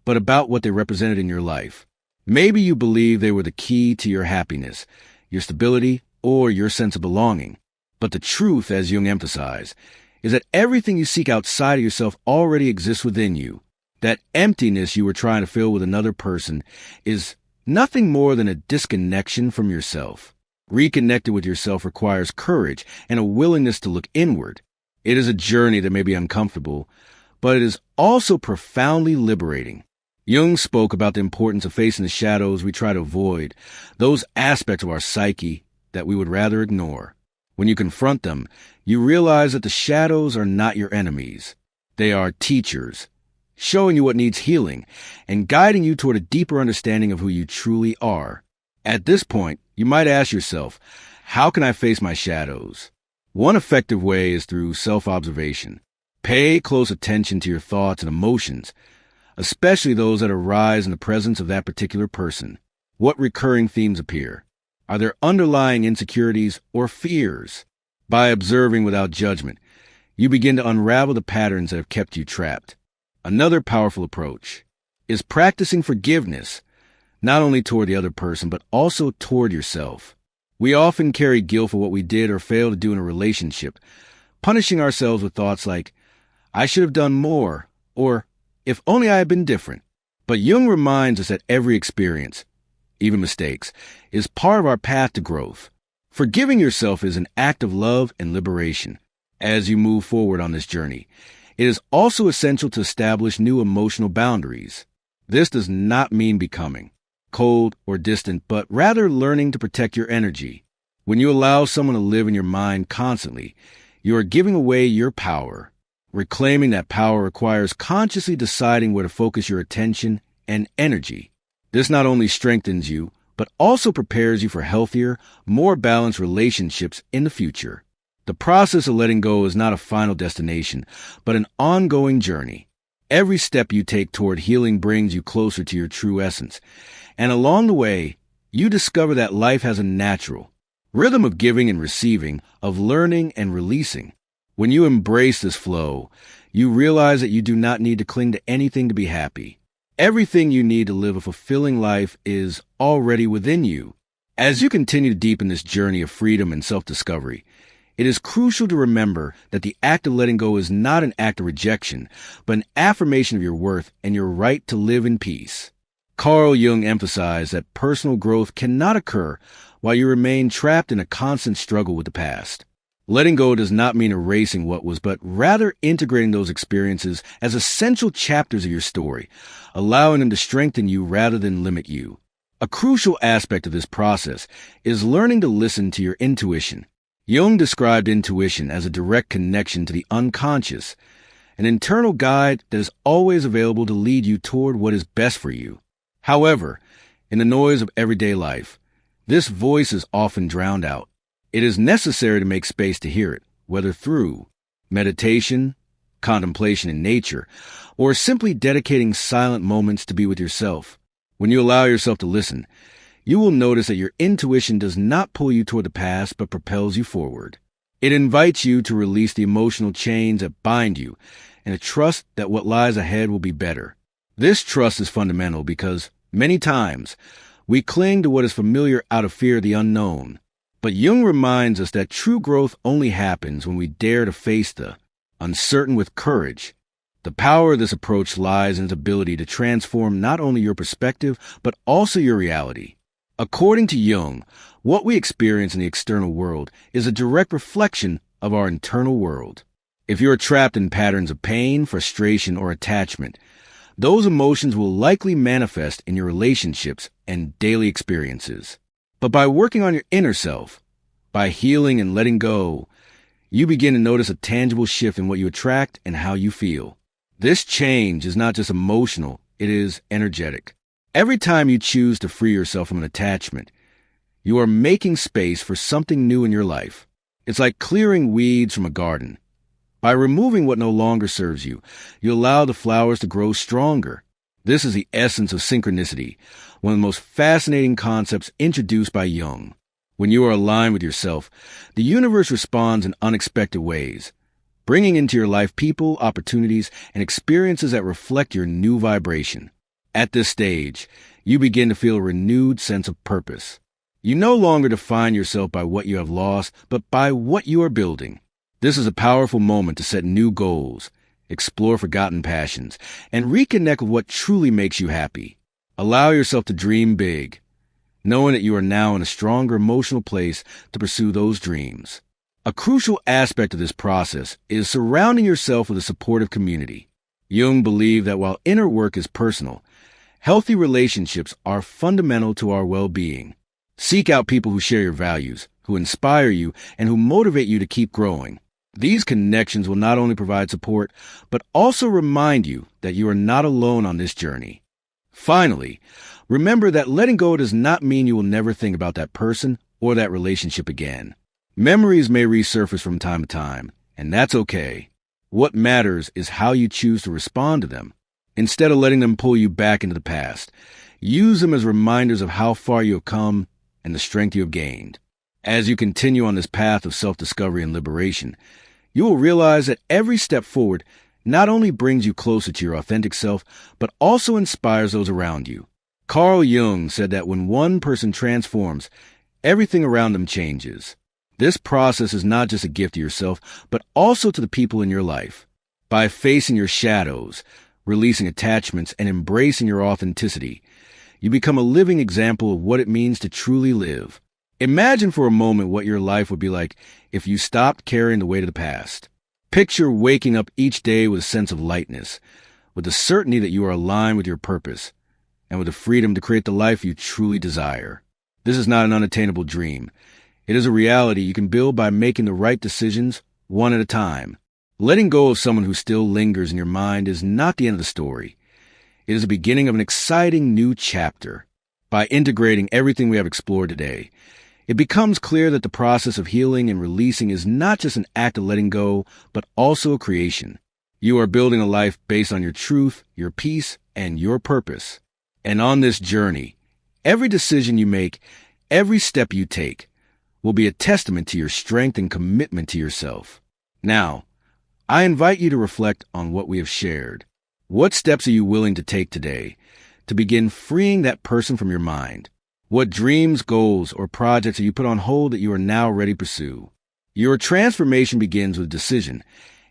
but about what they represented in your life. Maybe you believe they were the key to your happiness, your stability, or your sense of belonging. But the truth, as Jung emphasized, is that everything you seek outside of yourself already exists within you. That emptiness you were trying to fill with another person is nothing more than a disconnection from yourself. Reconnecting with yourself requires courage and a willingness to look inward. It is a journey that may be uncomfortable, but it is also profoundly liberating. Jung spoke about the importance of facing the shadows we try to avoid, those aspects of our psyche that we would rather ignore. When you confront them, you realize that the shadows are not your enemies. They are teachers, showing you what needs healing and guiding you toward a deeper understanding of who you truly are. At this point, you might ask yourself, how can I face my shadows? One effective way is through self-observation. Pay close attention to your thoughts and emotions, especially those that arise in the presence of that particular person. What recurring themes appear? Are there underlying insecurities or fears? By observing without judgment, you begin to unravel the patterns that have kept you trapped. Another powerful approach is practicing forgiveness, not only toward the other person, but also toward yourself. We often carry guilt for what we did or failed to do in a relationship, punishing ourselves with thoughts like, I should have done more, or if only I had been different. But Jung reminds us that every experience, even mistakes, is part of our path to growth. Forgiving yourself is an act of love and liberation. As you move forward on this journey, it is also essential to establish new emotional boundaries. This does not mean becoming cold or distant, but rather learning to protect your energy. When you allow someone to live in your mind constantly, you are giving away your power. Reclaiming that power requires consciously deciding where to focus your attention and energy. This not only strengthens you, but also prepares you for healthier, more balanced relationships in the future. The process of letting go is not a final destination, but an ongoing journey. Every step you take toward healing brings you closer to your true essence. And along the way, you discover that life has a natural rhythm of giving and receiving, of learning and releasing. When you embrace this flow, you realize that you do not need to cling to anything to be happy. Everything you need to live a fulfilling life is already within you. As you continue to deepen this journey of freedom and self-discovery, it is crucial to remember that the act of letting go is not an act of rejection, but an affirmation of your worth and your right to live in peace. Carl Jung emphasized that personal growth cannot occur while you remain trapped in a constant struggle with the past. Letting go does not mean erasing what was, but rather integrating those experiences as essential chapters of your story, allowing them to strengthen you rather than limit you. A crucial aspect of this process is learning to listen to your intuition. Jung described intuition as a direct connection to the unconscious, an internal guide that is always available to lead you toward what is best for you. However, in the noise of everyday life, this voice is often drowned out. It is necessary to make space to hear it, whether through meditation, contemplation in nature, or simply dedicating silent moments to be with yourself. When you allow yourself to listen, you will notice that your intuition does not pull you toward the past, but propels you forward. It invites you to release the emotional chains that bind you and to trust that what lies ahead will be better. This trust is fundamental because many times we cling to what is familiar out of fear of the unknown. But Jung reminds us that true growth only happens when we dare to face the uncertain with courage. The power of this approach lies in its ability to transform not only your perspective, but also your reality. According to Jung, what we experience in the external world is a direct reflection of our internal world. If you are trapped in patterns of pain, frustration, or attachment, those emotions will likely manifest in your relationships and daily experiences. But by working on your inner self, by healing and letting go, you begin to notice a tangible shift in what you attract and how you feel. This change is not just emotional, it is energetic. Every time you choose to free yourself from an attachment, you are making space for something new in your life. It's like clearing weeds from a garden. By removing what no longer serves you, you allow the flowers to grow stronger. This is the essence of synchronicity, one of the most fascinating concepts introduced by Jung. When you are aligned with yourself, the universe responds in unexpected ways, bringing into your life people, opportunities, and experiences that reflect your new vibration. At this stage, you begin to feel a renewed sense of purpose. You no longer define yourself by what you have lost, but by what you are building. This is a powerful moment to set new goals, explore forgotten passions, and reconnect with what truly makes you happy. Allow yourself to dream big, knowing that you are now in a stronger emotional place to pursue those dreams. A crucial aspect of this process is surrounding yourself with a supportive community. Jung believed that while inner work is personal, healthy relationships are fundamental to our well-being. Seek out people who share your values, who inspire you, and who motivate you to keep growing. These connections will not only provide support, but also remind you that you are not alone on this journey. Finally, remember that letting go does not mean you will never think about that person or that relationship again. Memories may resurface from time to time, and that's okay. What matters is how you choose to respond to them. Instead of letting them pull you back into the past, use them as reminders of how far you have come and the strength you have gained. As you continue on this path of self-discovery and liberation, you will realize that every step forward not only brings you closer to your authentic self, but also inspires those around you. Carl Jung said that when one person transforms, everything around them changes. This process is not just a gift to yourself, but also to the people in your life. By facing your shadows, releasing attachments, and embracing your authenticity, you become a living example of what it means to truly live. Imagine for a moment what your life would be like if you stopped carrying the weight of the past. Picture waking up each day with a sense of lightness, with the certainty that you are aligned with your purpose, and with the freedom to create the life you truly desire. This is not an unattainable dream. It is a reality you can build by making the right decisions, one at a time. Letting go of someone who still lingers in your mind is not the end of the story. It is the beginning of an exciting new chapter. By integrating everything we have explored today, it becomes clear that the process of healing and releasing is not just an act of letting go, but also a creation. You are building a life based on your truth, your peace, and your purpose. And on this journey, every decision you make, every step you take, will be a testament to your strength and commitment to yourself. Now, I invite you to reflect on what we have shared. What steps are you willing to take today to begin freeing that person from your mind? What dreams, goals, or projects have you put on hold that you are now ready to pursue? Your transformation begins with decision,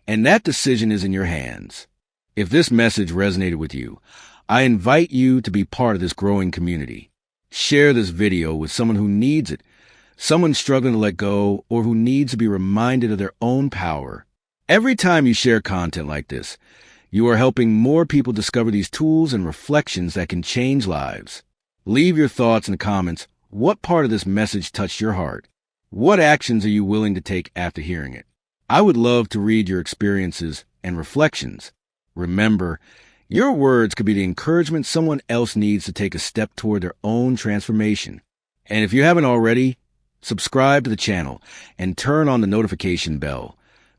and that decision is in your hands. If this message resonated with you, I invite you to be part of this growing community. Share this video with someone who needs it, someone struggling to let go, or who needs to be reminded of their own power. Every time you share content like this, you are helping more people discover these tools and reflections that can change lives. Leave your thoughts in the comments. What part of this message touched your heart? What actions are you willing to take after hearing it? I would love to read your experiences and reflections. Remember, your words could be the encouragement someone else needs to take a step toward their own transformation. And if you haven't already, subscribe to the channel and turn on the notification bell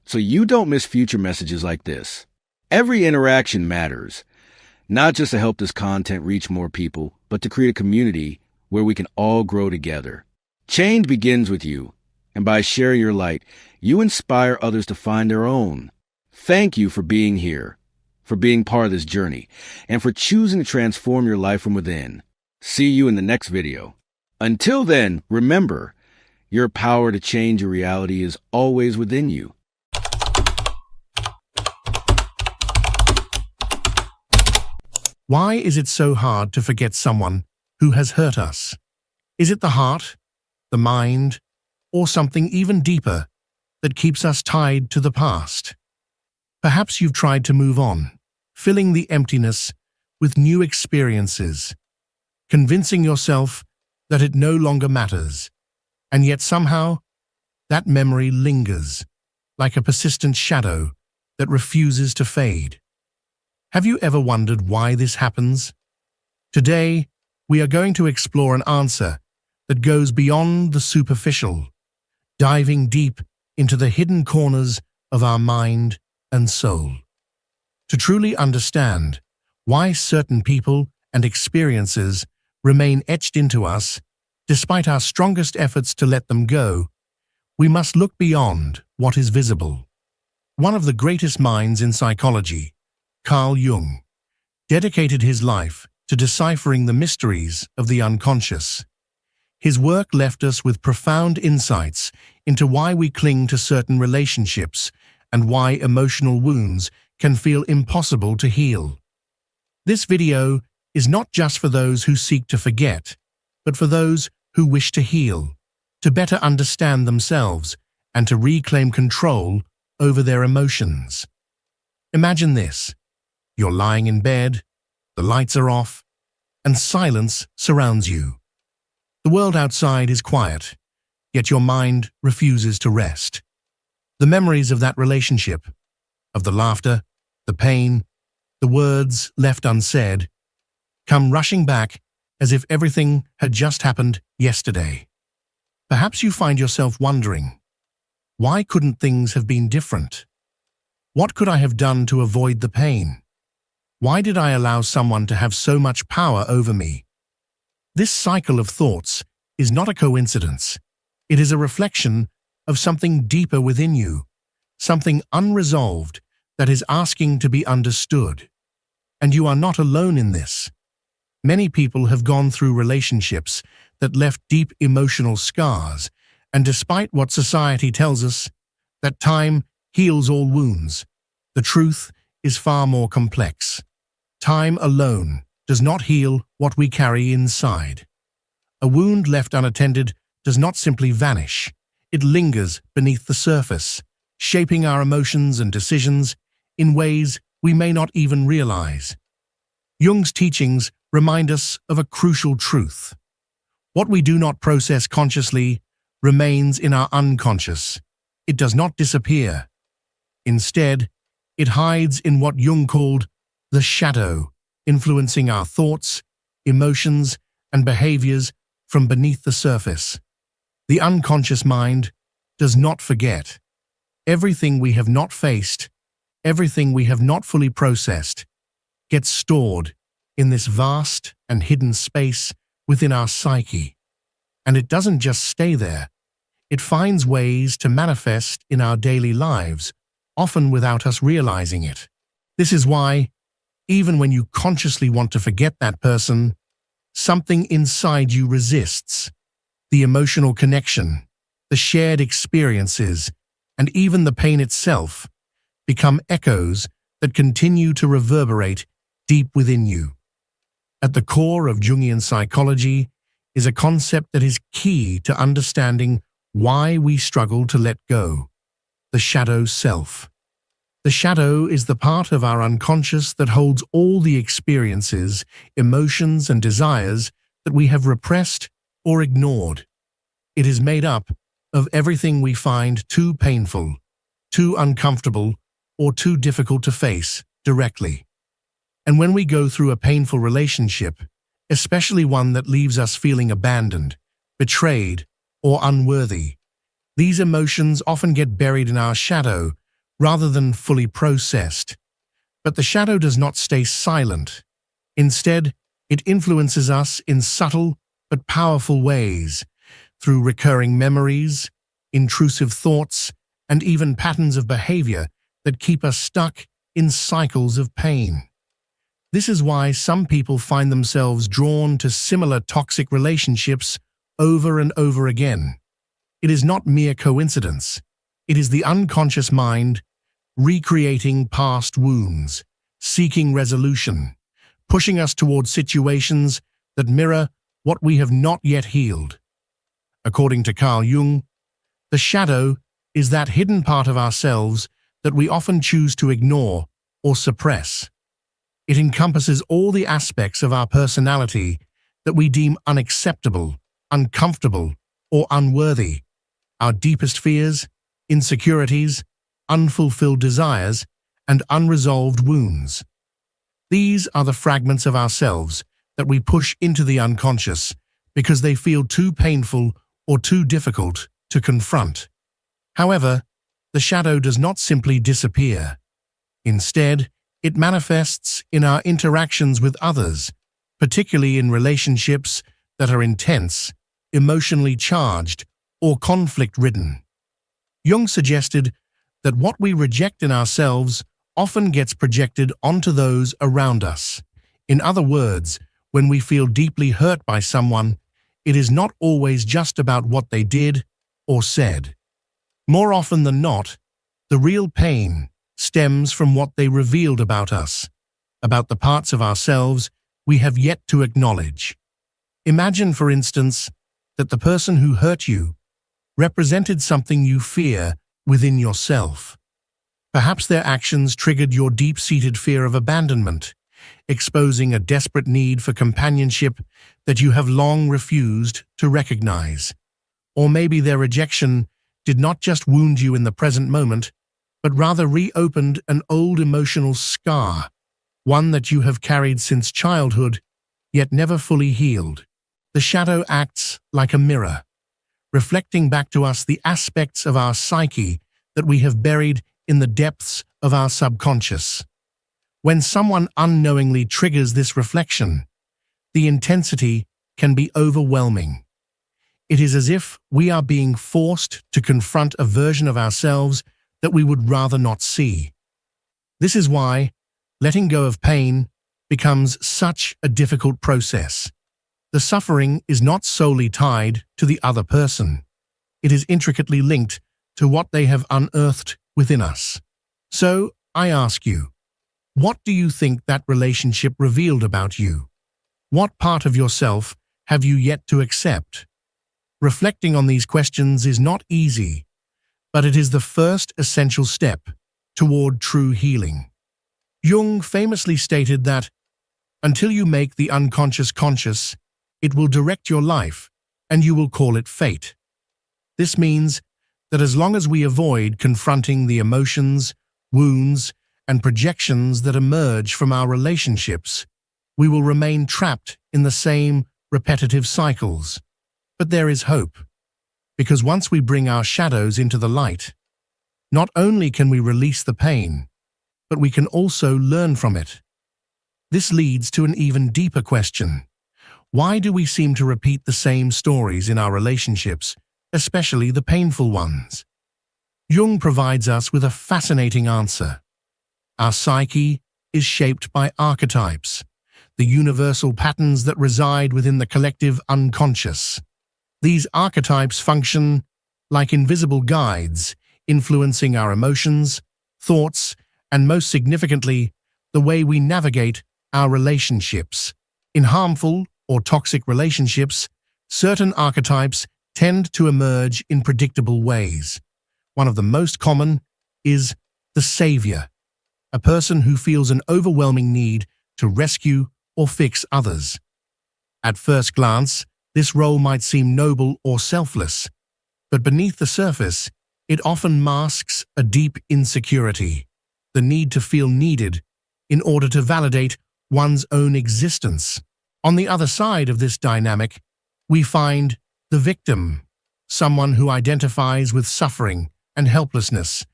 so you don't miss future messages like this. Every interaction matters, not just to help this content reach more people, but to create a community where we can all grow together. Change begins with you, and by sharing your light, you inspire others to find their own. Thank you for being here, for being part of this journey, and for choosing to transform your life from within. See you in the next video. Until then, remember, your power to change your reality is always within you. Why is it so hard to forget someone who has hurt us? Is it the heart, the mind, or something even deeper that keeps us tied to the past? Perhaps you've tried to move on, filling the emptiness with new experiences, convincing yourself that it no longer matters, and yet somehow that memory lingers like a persistent shadow that refuses to fade. Have you ever wondered why this happens? Today, we are going to explore an answer that goes beyond the superficial, diving deep into the hidden corners of our mind and soul. To truly understand why certain people and experiences remain etched into us, despite our strongest efforts to let them go, we must look beyond what is visible. One of the greatest minds in psychology, Carl Jung, dedicated his life to deciphering the mysteries of the unconscious. His work left us with profound insights into why we cling to certain relationships and why emotional wounds can feel impossible to heal. This video is not just for those who seek to forget, but for those who wish to heal, to better understand themselves, and to reclaim control over their emotions. Imagine this. You're lying in bed, the lights are off, and silence surrounds you. The world outside is quiet, yet your mind refuses to rest. The memories of that relationship, of the laughter, the pain, the words left unsaid, come rushing back as if everything had just happened yesterday. Perhaps you find yourself wondering, why couldn't things have been different? What could I have done to avoid the pain? Why did I allow someone to have so much power over me? This cycle of thoughts is not a coincidence. It is a reflection of something deeper within you, something unresolved that is asking to be understood. And you are not alone in this. Many people have gone through relationships that left deep emotional scars, and despite what society tells us, that time heals all wounds, the truth is far more complex. Time alone does not heal what we carry inside. A wound left unattended does not simply vanish. It lingers beneath the surface, shaping our emotions and decisions in ways we may not even realize. Jung's teachings remind us of a crucial truth. What we do not process consciously remains in our unconscious. It does not disappear. Instead, it hides in what Jung called the shadow, influencing our thoughts, emotions, and behaviors from beneath the surface. The unconscious mind does not forget. Everything we have not faced, everything we have not fully processed, gets stored in this vast and hidden space within our psyche. And it doesn't just stay there. It finds ways to manifest in our daily lives, often without us realizing it. This is why, even when you consciously want to forget that person, something inside you resists. The emotional connection, the shared experiences, and even the pain itself become echoes that continue to reverberate deep within you. At the core of Jungian psychology is a concept that is key to understanding why we struggle to let go: the shadow self. The shadow is the part of our unconscious that holds all the experiences, emotions, and desires that we have repressed or ignored. It is made up of everything we find too painful, too uncomfortable, or too difficult to face directly. And when we go through a painful relationship, especially one that leaves us feeling abandoned, betrayed, or unworthy, these emotions often get buried in our shadow rather than fully processed. But the shadow does not stay silent. Instead, it influences us in subtle but powerful ways, through recurring memories, intrusive thoughts, and even patterns of behavior that keep us stuck in cycles of pain. This is why some people find themselves drawn to similar toxic relationships over and over again. It is not mere coincidence. It is the unconscious mind recreating past wounds, seeking resolution, pushing us towards situations that mirror what we have not yet healed. According to Carl Jung, the shadow is that hidden part of ourselves that we often choose to ignore or suppress. It encompasses all the aspects of our personality that we deem unacceptable, uncomfortable, or unworthy: our deepest fears, insecurities, unfulfilled desires, and unresolved wounds. These are the fragments of ourselves that we push into the unconscious because they feel too painful or too difficult to confront. However, the shadow does not simply disappear. Instead, it manifests in our interactions with others, particularly in relationships that are intense, emotionally charged, or conflict-ridden. Jung suggested that what we reject in ourselves often gets projected onto those around us. In other words, When we feel deeply hurt by someone, it is not always just about what they did or said. More often than not, the real pain stems from what they revealed about us, about the parts of ourselves we have yet to acknowledge. Imagine, for instance, that the person who hurt you represented something you fear within yourself. Perhaps their actions triggered your deep-seated fear of abandonment, exposing a desperate need for companionship that you have long refused to recognize. Or maybe their rejection did not just wound you in the present moment, but rather reopened an old emotional scar, one that you have carried since childhood, yet never fully healed. The shadow acts like a mirror, reflecting back to us the aspects of our psyche that we have buried in the depths of our subconscious. When someone unknowingly triggers this reflection, the intensity can be overwhelming. It is as if we are being forced to confront a version of ourselves that we would rather not see. This is why letting go of pain becomes such a difficult process. The suffering is not solely tied to the other person. It is intricately linked to what they have unearthed within us. So, I ask you, what do you think that relationship revealed about you? What part of yourself have you yet to accept? Reflecting on these questions is not easy, but it is the first essential step toward true healing. Jung famously stated that, "Until you make the unconscious conscious, it will direct your life, and you will call it fate." This means that as long as we avoid confronting the emotions, wounds, and projections that emerge from our relationships, we will remain trapped in the same repetitive cycles. But there is hope, because once we bring our shadows into the light, not only can we release the pain, but we can also learn from it. This leads to an even deeper question. Why do we seem to repeat the same stories in our relationships, especially the painful ones? Jung provides us with a fascinating answer. Our psyche is shaped by archetypes, the universal patterns that reside within the collective unconscious. These archetypes function like invisible guides, influencing our emotions, thoughts, and most significantly, the way we navigate our relationships. In harmful or toxic relationships, certain archetypes tend to emerge in predictable ways. One of the most common is the savior, a person who feels an overwhelming need to rescue or fix others. At first glance, this role might seem noble or selfless, but beneath the surface, it often masks a deep insecurity, the need to feel needed in order to validate one's own existence. On the other side of this dynamic, we find the victim, someone who identifies with suffering and helplessness,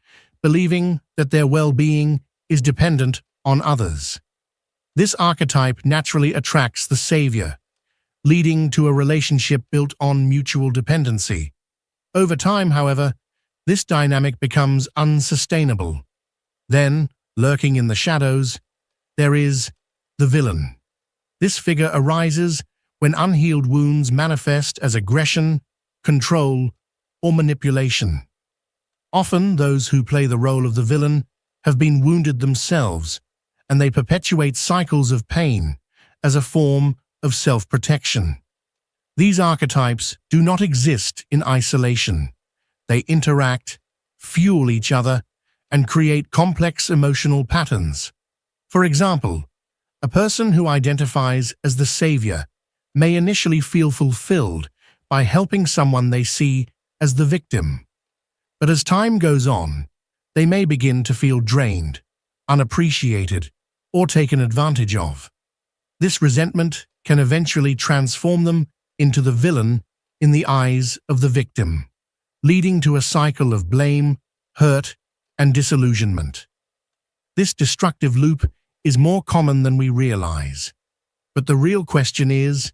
believing that their well-being is dependent on others. This archetype naturally attracts the savior, leading to a relationship built on mutual dependency. Over time, however, this dynamic becomes unsustainable. Then, lurking in the shadows, there is the villain. This figure arises when unhealed wounds manifest as aggression, control, or manipulation. Often, those who play the role of the villain have been wounded themselves, and they perpetuate cycles of pain as a form of self-protection. These archetypes do not exist in isolation. They interact, fuel each other, and create complex emotional patterns. For example, a person who identifies as the savior may initially feel fulfilled by helping someone they see as the victim. But as time goes on, they may begin to feel drained, unappreciated, or taken advantage of. This resentment can eventually transform them into the villain in the eyes of the victim, leading to a cycle of blame, hurt, and disillusionment. This destructive loop is more common than we realize. But the real question is,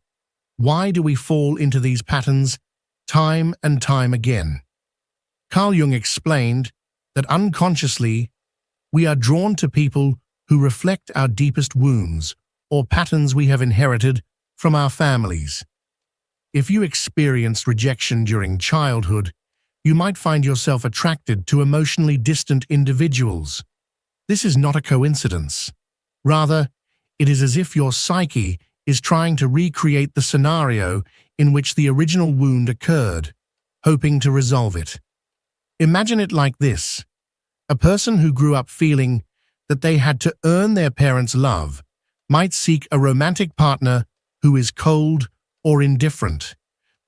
why do we fall into these patterns time and time again? Carl Jung explained that unconsciously, we are drawn to people who reflect our deepest wounds or patterns we have inherited from our families. If you experienced rejection during childhood, you might find yourself attracted to emotionally distant individuals. This is not a coincidence. Rather, it is as if your psyche is trying to recreate the scenario in which the original wound occurred, hoping to resolve it. Imagine it like this. A person who grew up feeling that they had to earn their parents' love might seek a romantic partner who is cold or indifferent,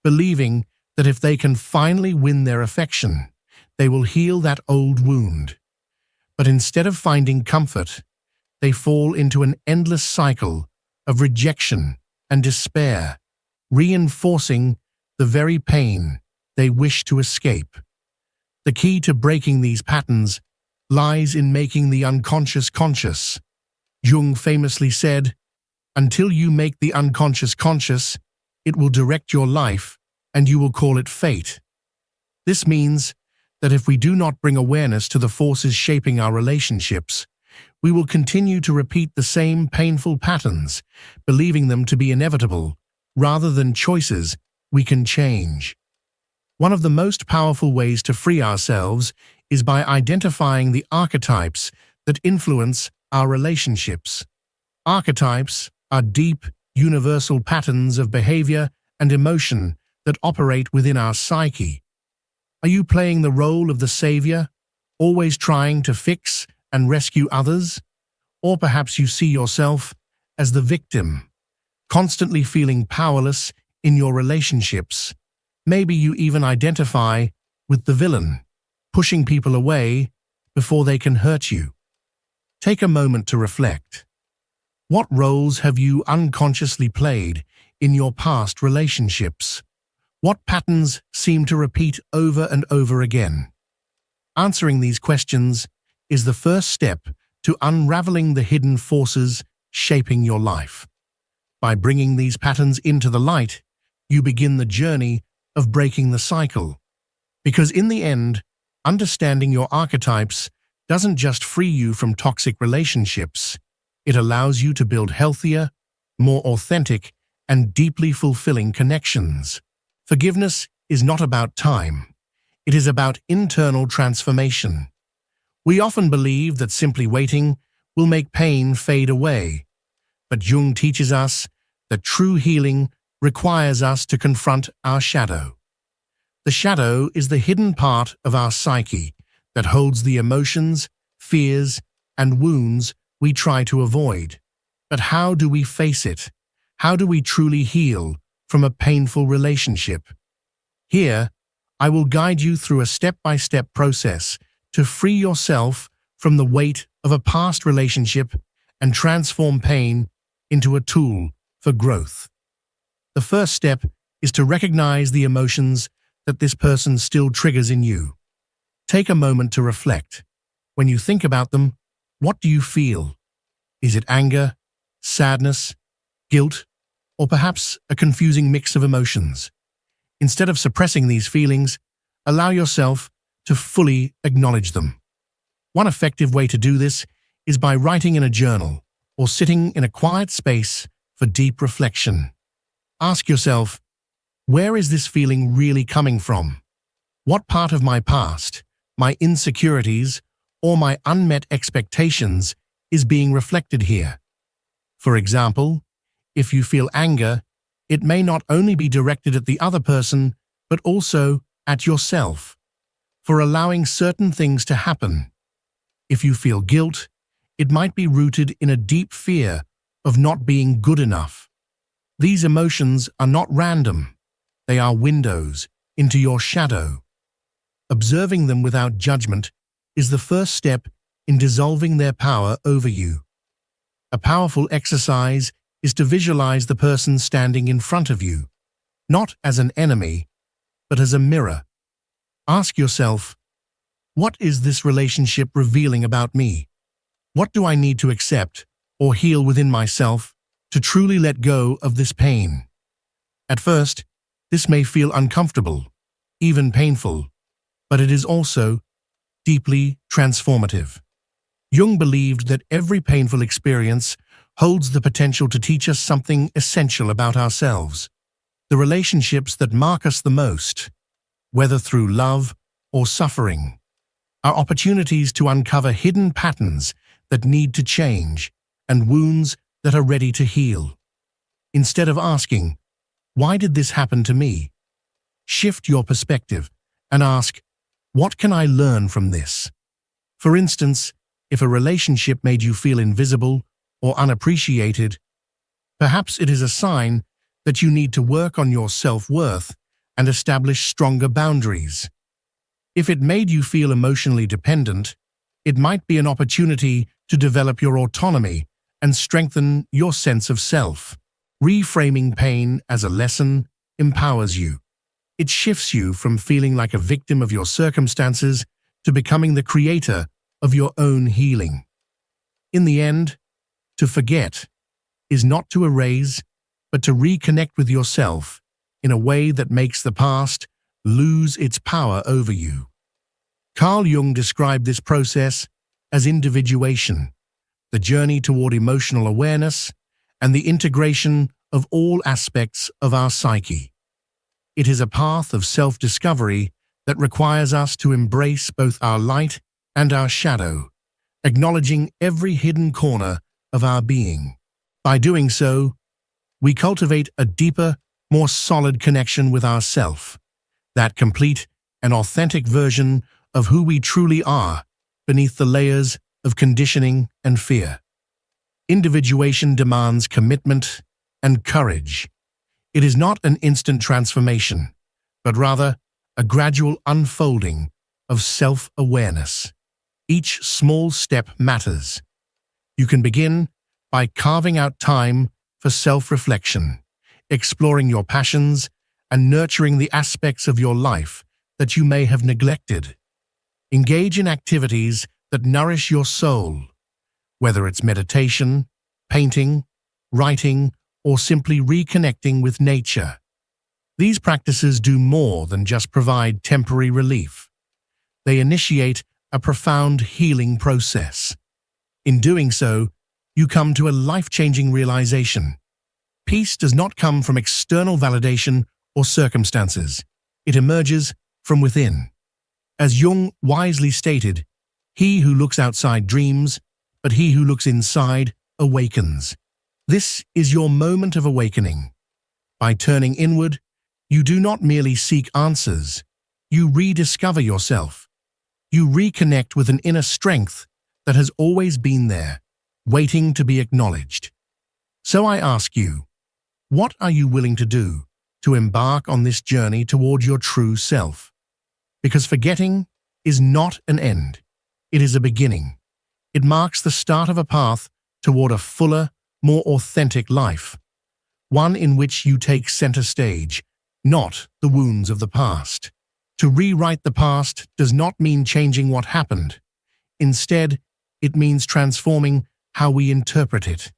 believing that if they can finally win their affection, they will heal that old wound. But instead of finding comfort, they fall into an endless cycle of rejection and despair, reinforcing the very pain they wish to escape. The key to breaking these patterns lies in making the unconscious conscious. Jung famously said, "Until you make the unconscious conscious, it will direct your life and you will call it fate." This means that if we do not bring awareness to the forces shaping our relationships, we will continue to repeat the same painful patterns, believing them to be inevitable, rather than choices we can change. One of the most powerful ways to free ourselves is by identifying the archetypes that influence our relationships. Archetypes are deep, universal patterns of behavior and emotion that operate within our psyche. Are you playing the role of the savior, always trying to fix and rescue others? Or perhaps you see yourself as the victim, constantly feeling powerless in your relationships. Maybe you even identify with the villain, pushing people away before they can hurt you. Take a moment to reflect. What roles have you unconsciously played in your past relationships? What patterns seem to repeat over and over again? Answering these questions is the first step to unraveling the hidden forces shaping your life. By bringing these patterns into the light, you begin the journey of breaking the cycle. Because in the end, understanding your archetypes doesn't just free you from toxic relationships, it allows you to build healthier, more authentic, and deeply fulfilling connections. Forgiveness is not about time. It is about internal transformation. We often believe that simply waiting will make pain fade away. But Jung teaches us that true healing requires us to confront our shadow. The shadow is the hidden part of our psyche that holds the emotions, fears, and wounds we try to avoid. But how do we face it? How do we truly heal from a painful relationship? Here, I will guide you through a step-by-step process to free yourself from the weight of a past relationship and transform pain into a tool for growth. The first step is to recognize the emotions that this person still triggers in you. Take a moment to reflect. When you think about them, what do you feel? Is it anger, sadness, guilt, or perhaps a confusing mix of emotions? Instead of suppressing these feelings, allow yourself to fully acknowledge them. One effective way to do this is by writing in a journal or sitting in a quiet space for deep reflection. Ask yourself, where is this feeling really coming from? What part of my past, my insecurities, or my unmet expectations is being reflected here? For example, if you feel anger, it may not only be directed at the other person, but also at yourself, for allowing certain things to happen. If you feel guilt, it might be rooted in a deep fear of not being good enough. These emotions are not random. They are windows into your shadow. Observing them without judgment is the first step in dissolving their power over you. A powerful exercise is to visualize the person standing in front of you, not as an enemy, but as a mirror. Ask yourself, what is this relationship revealing about me? What do I need to accept or heal within myself to truly let go of this pain? At first, this may feel uncomfortable, even painful, but it is also deeply transformative. Jung believed that every painful experience holds the potential to teach us something essential about ourselves. The relationships that mark us the most, whether through love or suffering, are opportunities to uncover hidden patterns that need to change and wounds that are ready to heal. Instead of asking, "Why did this happen to me?" shift your perspective and ask, "What can I learn from this?" For instance, if a relationship made you feel invisible or unappreciated, perhaps it is a sign that you need to work on your self-worth and establish stronger boundaries. If it made you feel emotionally dependent, it might be an opportunity to develop your autonomy and strengthen your sense of self. Reframing pain as a lesson empowers you. It shifts you from feeling like a victim of your circumstances to becoming the creator of your own healing. In the end, to forget is not to erase, but to reconnect with yourself in a way that makes the past lose its power over you. Carl Jung described this process as individuation, the journey toward emotional awareness and the integration of all aspects of our psyche. It is a path of self-discovery that requires us to embrace both our light and our shadow, acknowledging every hidden corner of our being. By doing so, we cultivate a deeper, more solid connection with ourself, that complete and authentic version of who we truly are beneath the layers of conditioning and fear. Individuation demands commitment and courage. It is not an instant transformation, but rather a gradual unfolding of self-awareness. Each small step matters. You can begin by carving out time for self-reflection, exploring your passions, and nurturing the aspects of your life that you may have neglected. Engage in activities that nourish your soul, whether it's meditation, painting, writing, or simply reconnecting with nature. These practices do more than just provide temporary relief. They initiate a profound healing process. In doing so, you come to a life-changing realization. Peace does not come from external validation or circumstances. It emerges from within. As Jung wisely stated, "He who looks outside dreams, but he who looks inside awakens." This is your moment of awakening. By turning inward, you do not merely seek answers. You rediscover yourself. You reconnect with an inner strength that has always been there, waiting to be acknowledged. So I ask you, what are you willing to do to embark on this journey toward your true self? Because forgetting is not an end. It is a beginning. It marks the start of a path toward a fuller, more authentic life, one in which you take center stage, not the wounds of the past. To rewrite the past does not mean changing what happened. Instead, it means transforming how we interpret it.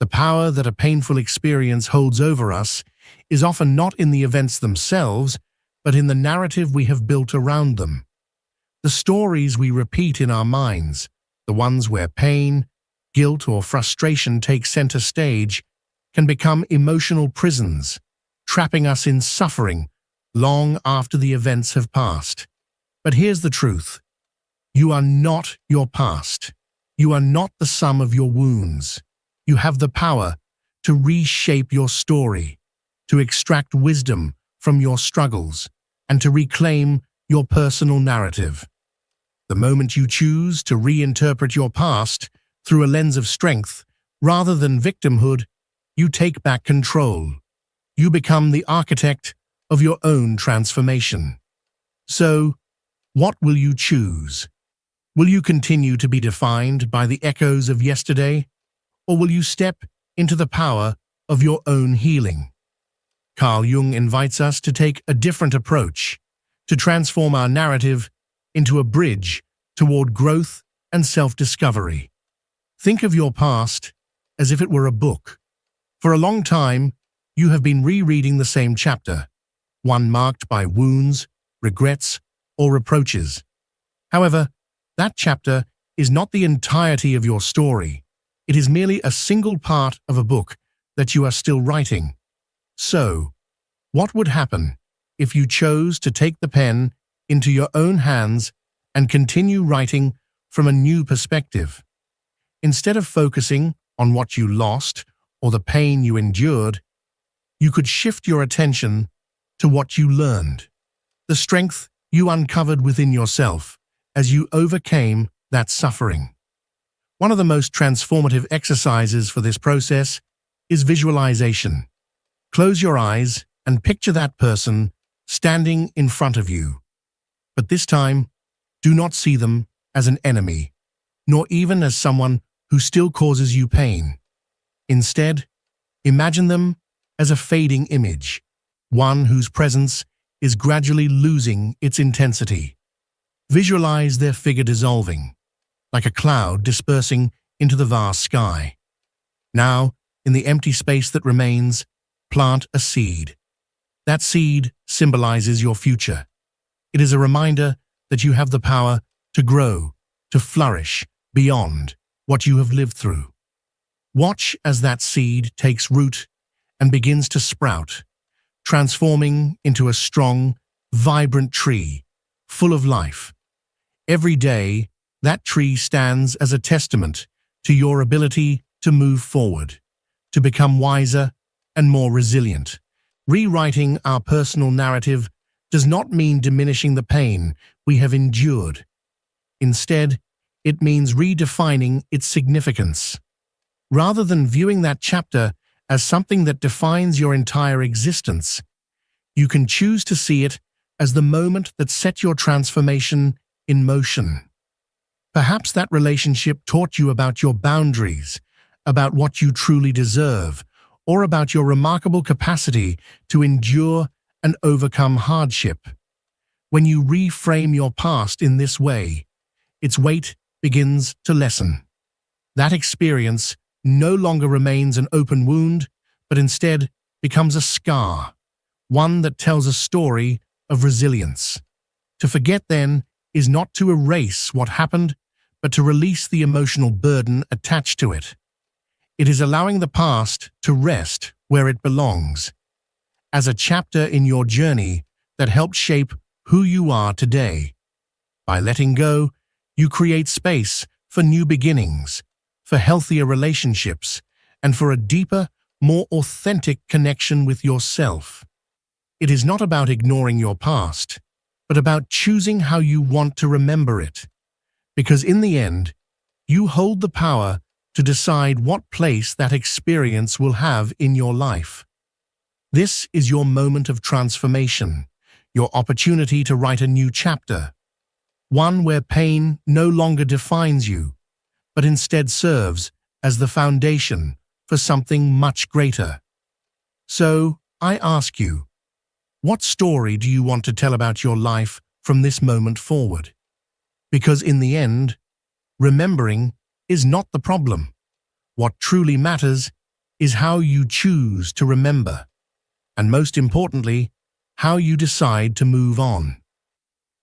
The power that a painful experience holds over us is often not in the events themselves, but in the narrative we have built around them. The stories we repeat in our minds, the ones where pain, guilt, or frustration take center stage, can become emotional prisons, trapping us in suffering long after the events have passed. But here's the truth. You are not your past. You are not the sum of your wounds. You have the power to reshape your story, to extract wisdom from your struggles, and to reclaim your personal narrative. The moment you choose to reinterpret your past through a lens of strength rather than victimhood, you take back control. You become the architect of your own transformation. So, what will you choose? Will you continue to be defined by the echoes of yesterday, or will you step into the power of your own healing? Carl Jung invites us to take a different approach, to transform our narrative into a bridge toward growth and self-discovery. Think of your past as if it were a book. For a long time, you have been rereading the same chapter, one marked by wounds, regrets, or reproaches. However, that chapter is not the entirety of your story. It is merely a single part of a book that you are still writing. So, what would happen if you chose to take the pen into your own hands and continue writing from a new perspective? Instead of focusing on what you lost or the pain you endured, you could shift your attention to what you learned, the strength you uncovered within yourself as you overcame that suffering. One of the most transformative exercises for this process is visualization. Close your eyes and picture that person standing in front of you. But this time, do not see them as an enemy, nor even as someone who still causes you pain. Instead, imagine them as a fading image, one whose presence is gradually losing its intensity. Visualize their figure dissolving, like a cloud dispersing into the vast sky. Now, in the empty space that remains, plant a seed. That seed symbolizes your future. It is a reminder that you have the power to grow, to flourish beyond what you have lived through. Watch as that seed takes root and begins to sprout, transforming into a strong, vibrant tree, full of life. Every day, that tree stands as a testament to your ability to move forward, to become wiser and more resilient. Rewriting our personal narrative does not mean diminishing the pain we have endured. Instead, it means redefining its significance. Rather than viewing that chapter as something that defines your entire existence, you can choose to see it as the moment that set your transformation in motion. Perhaps that relationship taught you about your boundaries, about what you truly deserve, or about your remarkable capacity to endure and overcome hardship. When you reframe your past in this way, its weight begins to lessen. That experience no longer remains an open wound, but instead becomes a scar, one that tells a story of resilience. To forget, then, is not to erase what happened, but to release the emotional burden attached to it. It is allowing the past to rest where it belongs, as a chapter in your journey that helped shape who you are today. By letting go, you create space for new beginnings, for healthier relationships, and for a deeper, more authentic connection with yourself. It is not about ignoring your past, but about choosing how you want to remember it. Because in the end, you hold the power to decide what place that experience will have in your life. This is your moment of transformation, your opportunity to write a new chapter, one where pain no longer defines you, but instead serves as the foundation for something much greater. So, I ask you, what story do you want to tell about your life from this moment forward? Because in the end, remembering is not the problem. What truly matters is how you choose to remember, and most importantly, how you decide to move on.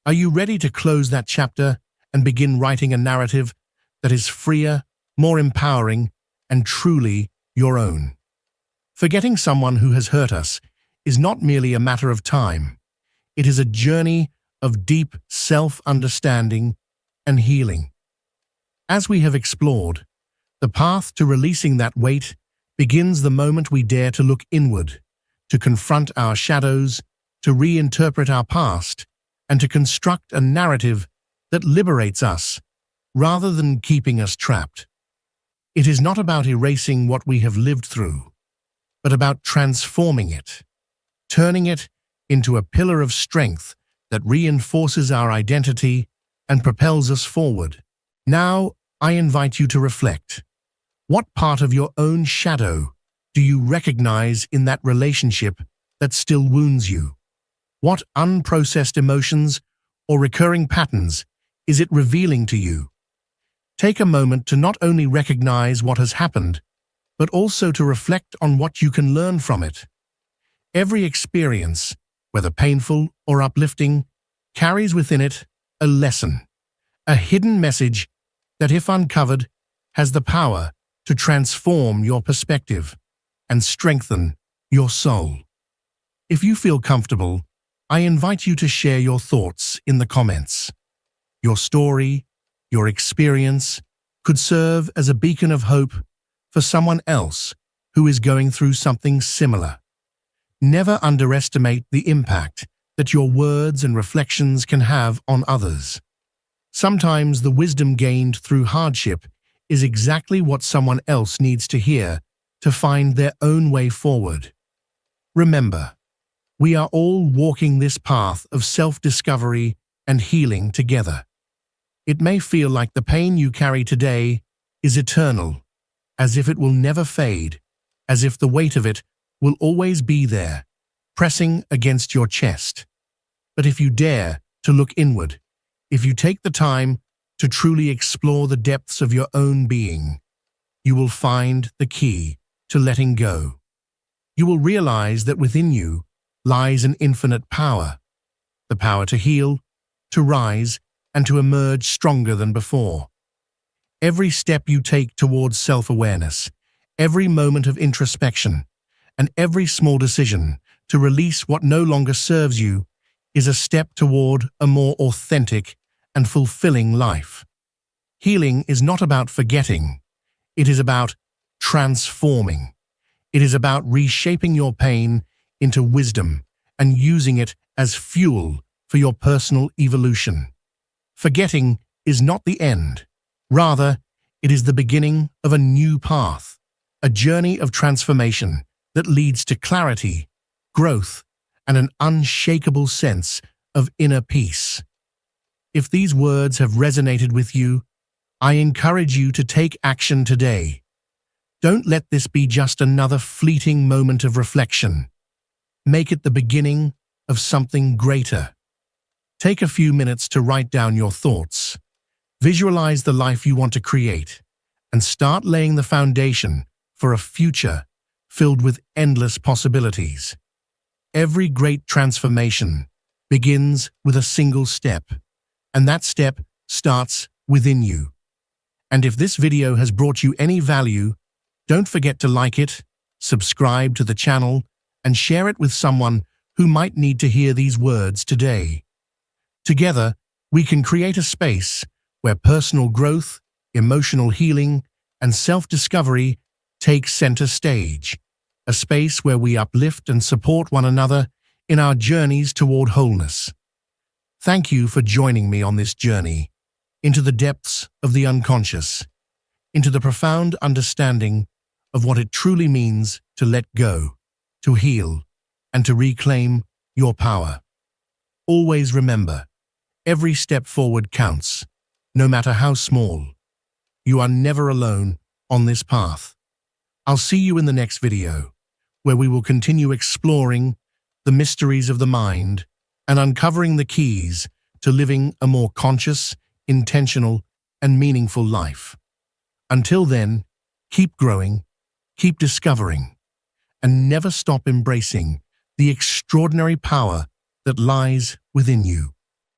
Are you ready to close that chapter and begin writing a narrative that is freer, more empowering, and truly your own? Forgetting someone who has hurt us is not merely a matter of time. It is a journey of deep self-understanding and healing. As we have explored, the path to releasing that weight begins the moment we dare to look inward, to confront our shadows, to reinterpret our past, and to construct a narrative that liberates us rather than keeping us trapped. It is not about erasing what we have lived through, but about transforming it, turning it into a pillar of strength that reinforces our identity and propels us forward. Now, I invite you to reflect. What part of your own shadow do you recognize in that relationship that still wounds you? What unprocessed emotions or recurring patterns is it revealing to you? Take a moment to not only recognize what has happened, but also to reflect on what you can learn from it. Every experience, whether painful or uplifting, carries within it a lesson, a hidden message that, if uncovered, has the power to transform your perspective and strengthen your soul. If you feel comfortable, I invite you to share your thoughts in the comments. Your story, your experience, could serve as a beacon of hope for someone else who is going through something similar. Never underestimate the impact that your words and reflections can have on others. Sometimes the wisdom gained through hardship is exactly what someone else needs to hear to find their own way forward. Remember, we are all walking this path of self-discovery and healing together. It may feel like the pain you carry today is eternal, as if it will never fade, as if the weight of it will always be there, pressing against your chest. But if you dare to look inward, if you take the time to truly explore the depths of your own being, you will find the key to letting go. You will realize that within you lies an infinite power, the power to heal, to rise, and to emerge stronger than before. Every step you take towards self-awareness, every moment of introspection, and every small decision to release what no longer serves you is a step toward a more authentic and fulfilling life. Healing is not about forgetting. It is about transforming. It is about reshaping your pain into wisdom and using it as fuel for your personal evolution. Forgetting is not the end. Rather, it is the beginning of a new path, a journey of transformation that leads to clarity, growth, and an unshakable sense of inner peace. If these words have resonated with you, I encourage you to take action today. Don't let this be just another fleeting moment of reflection. Make it the beginning of something greater. Take a few minutes to write down your thoughts. Visualize the life you want to create, and start laying the foundation for a future filled with endless possibilities. Every great transformation begins with a single step, and that step starts within you. And if this video has brought you any value, don't forget to like it, subscribe to the channel, and share it with someone who might need to hear these words today. Together, we can create a space where personal growth, emotional healing, and self-discovery take center stage, a space where we uplift and support one another in our journeys toward wholeness. Thank you for joining me on this journey into the depths of the unconscious, into the profound understanding of what it truly means to let go, to heal, and to reclaim your power. Always remember, every step forward counts, no matter how small. You are never alone on this path. I'll see you in the next video, where we will continue exploring the mysteries of the mind and uncovering the keys to living a more conscious, intentional, and meaningful life. Until then, keep growing, keep discovering, and never stop embracing the extraordinary power that lies within you.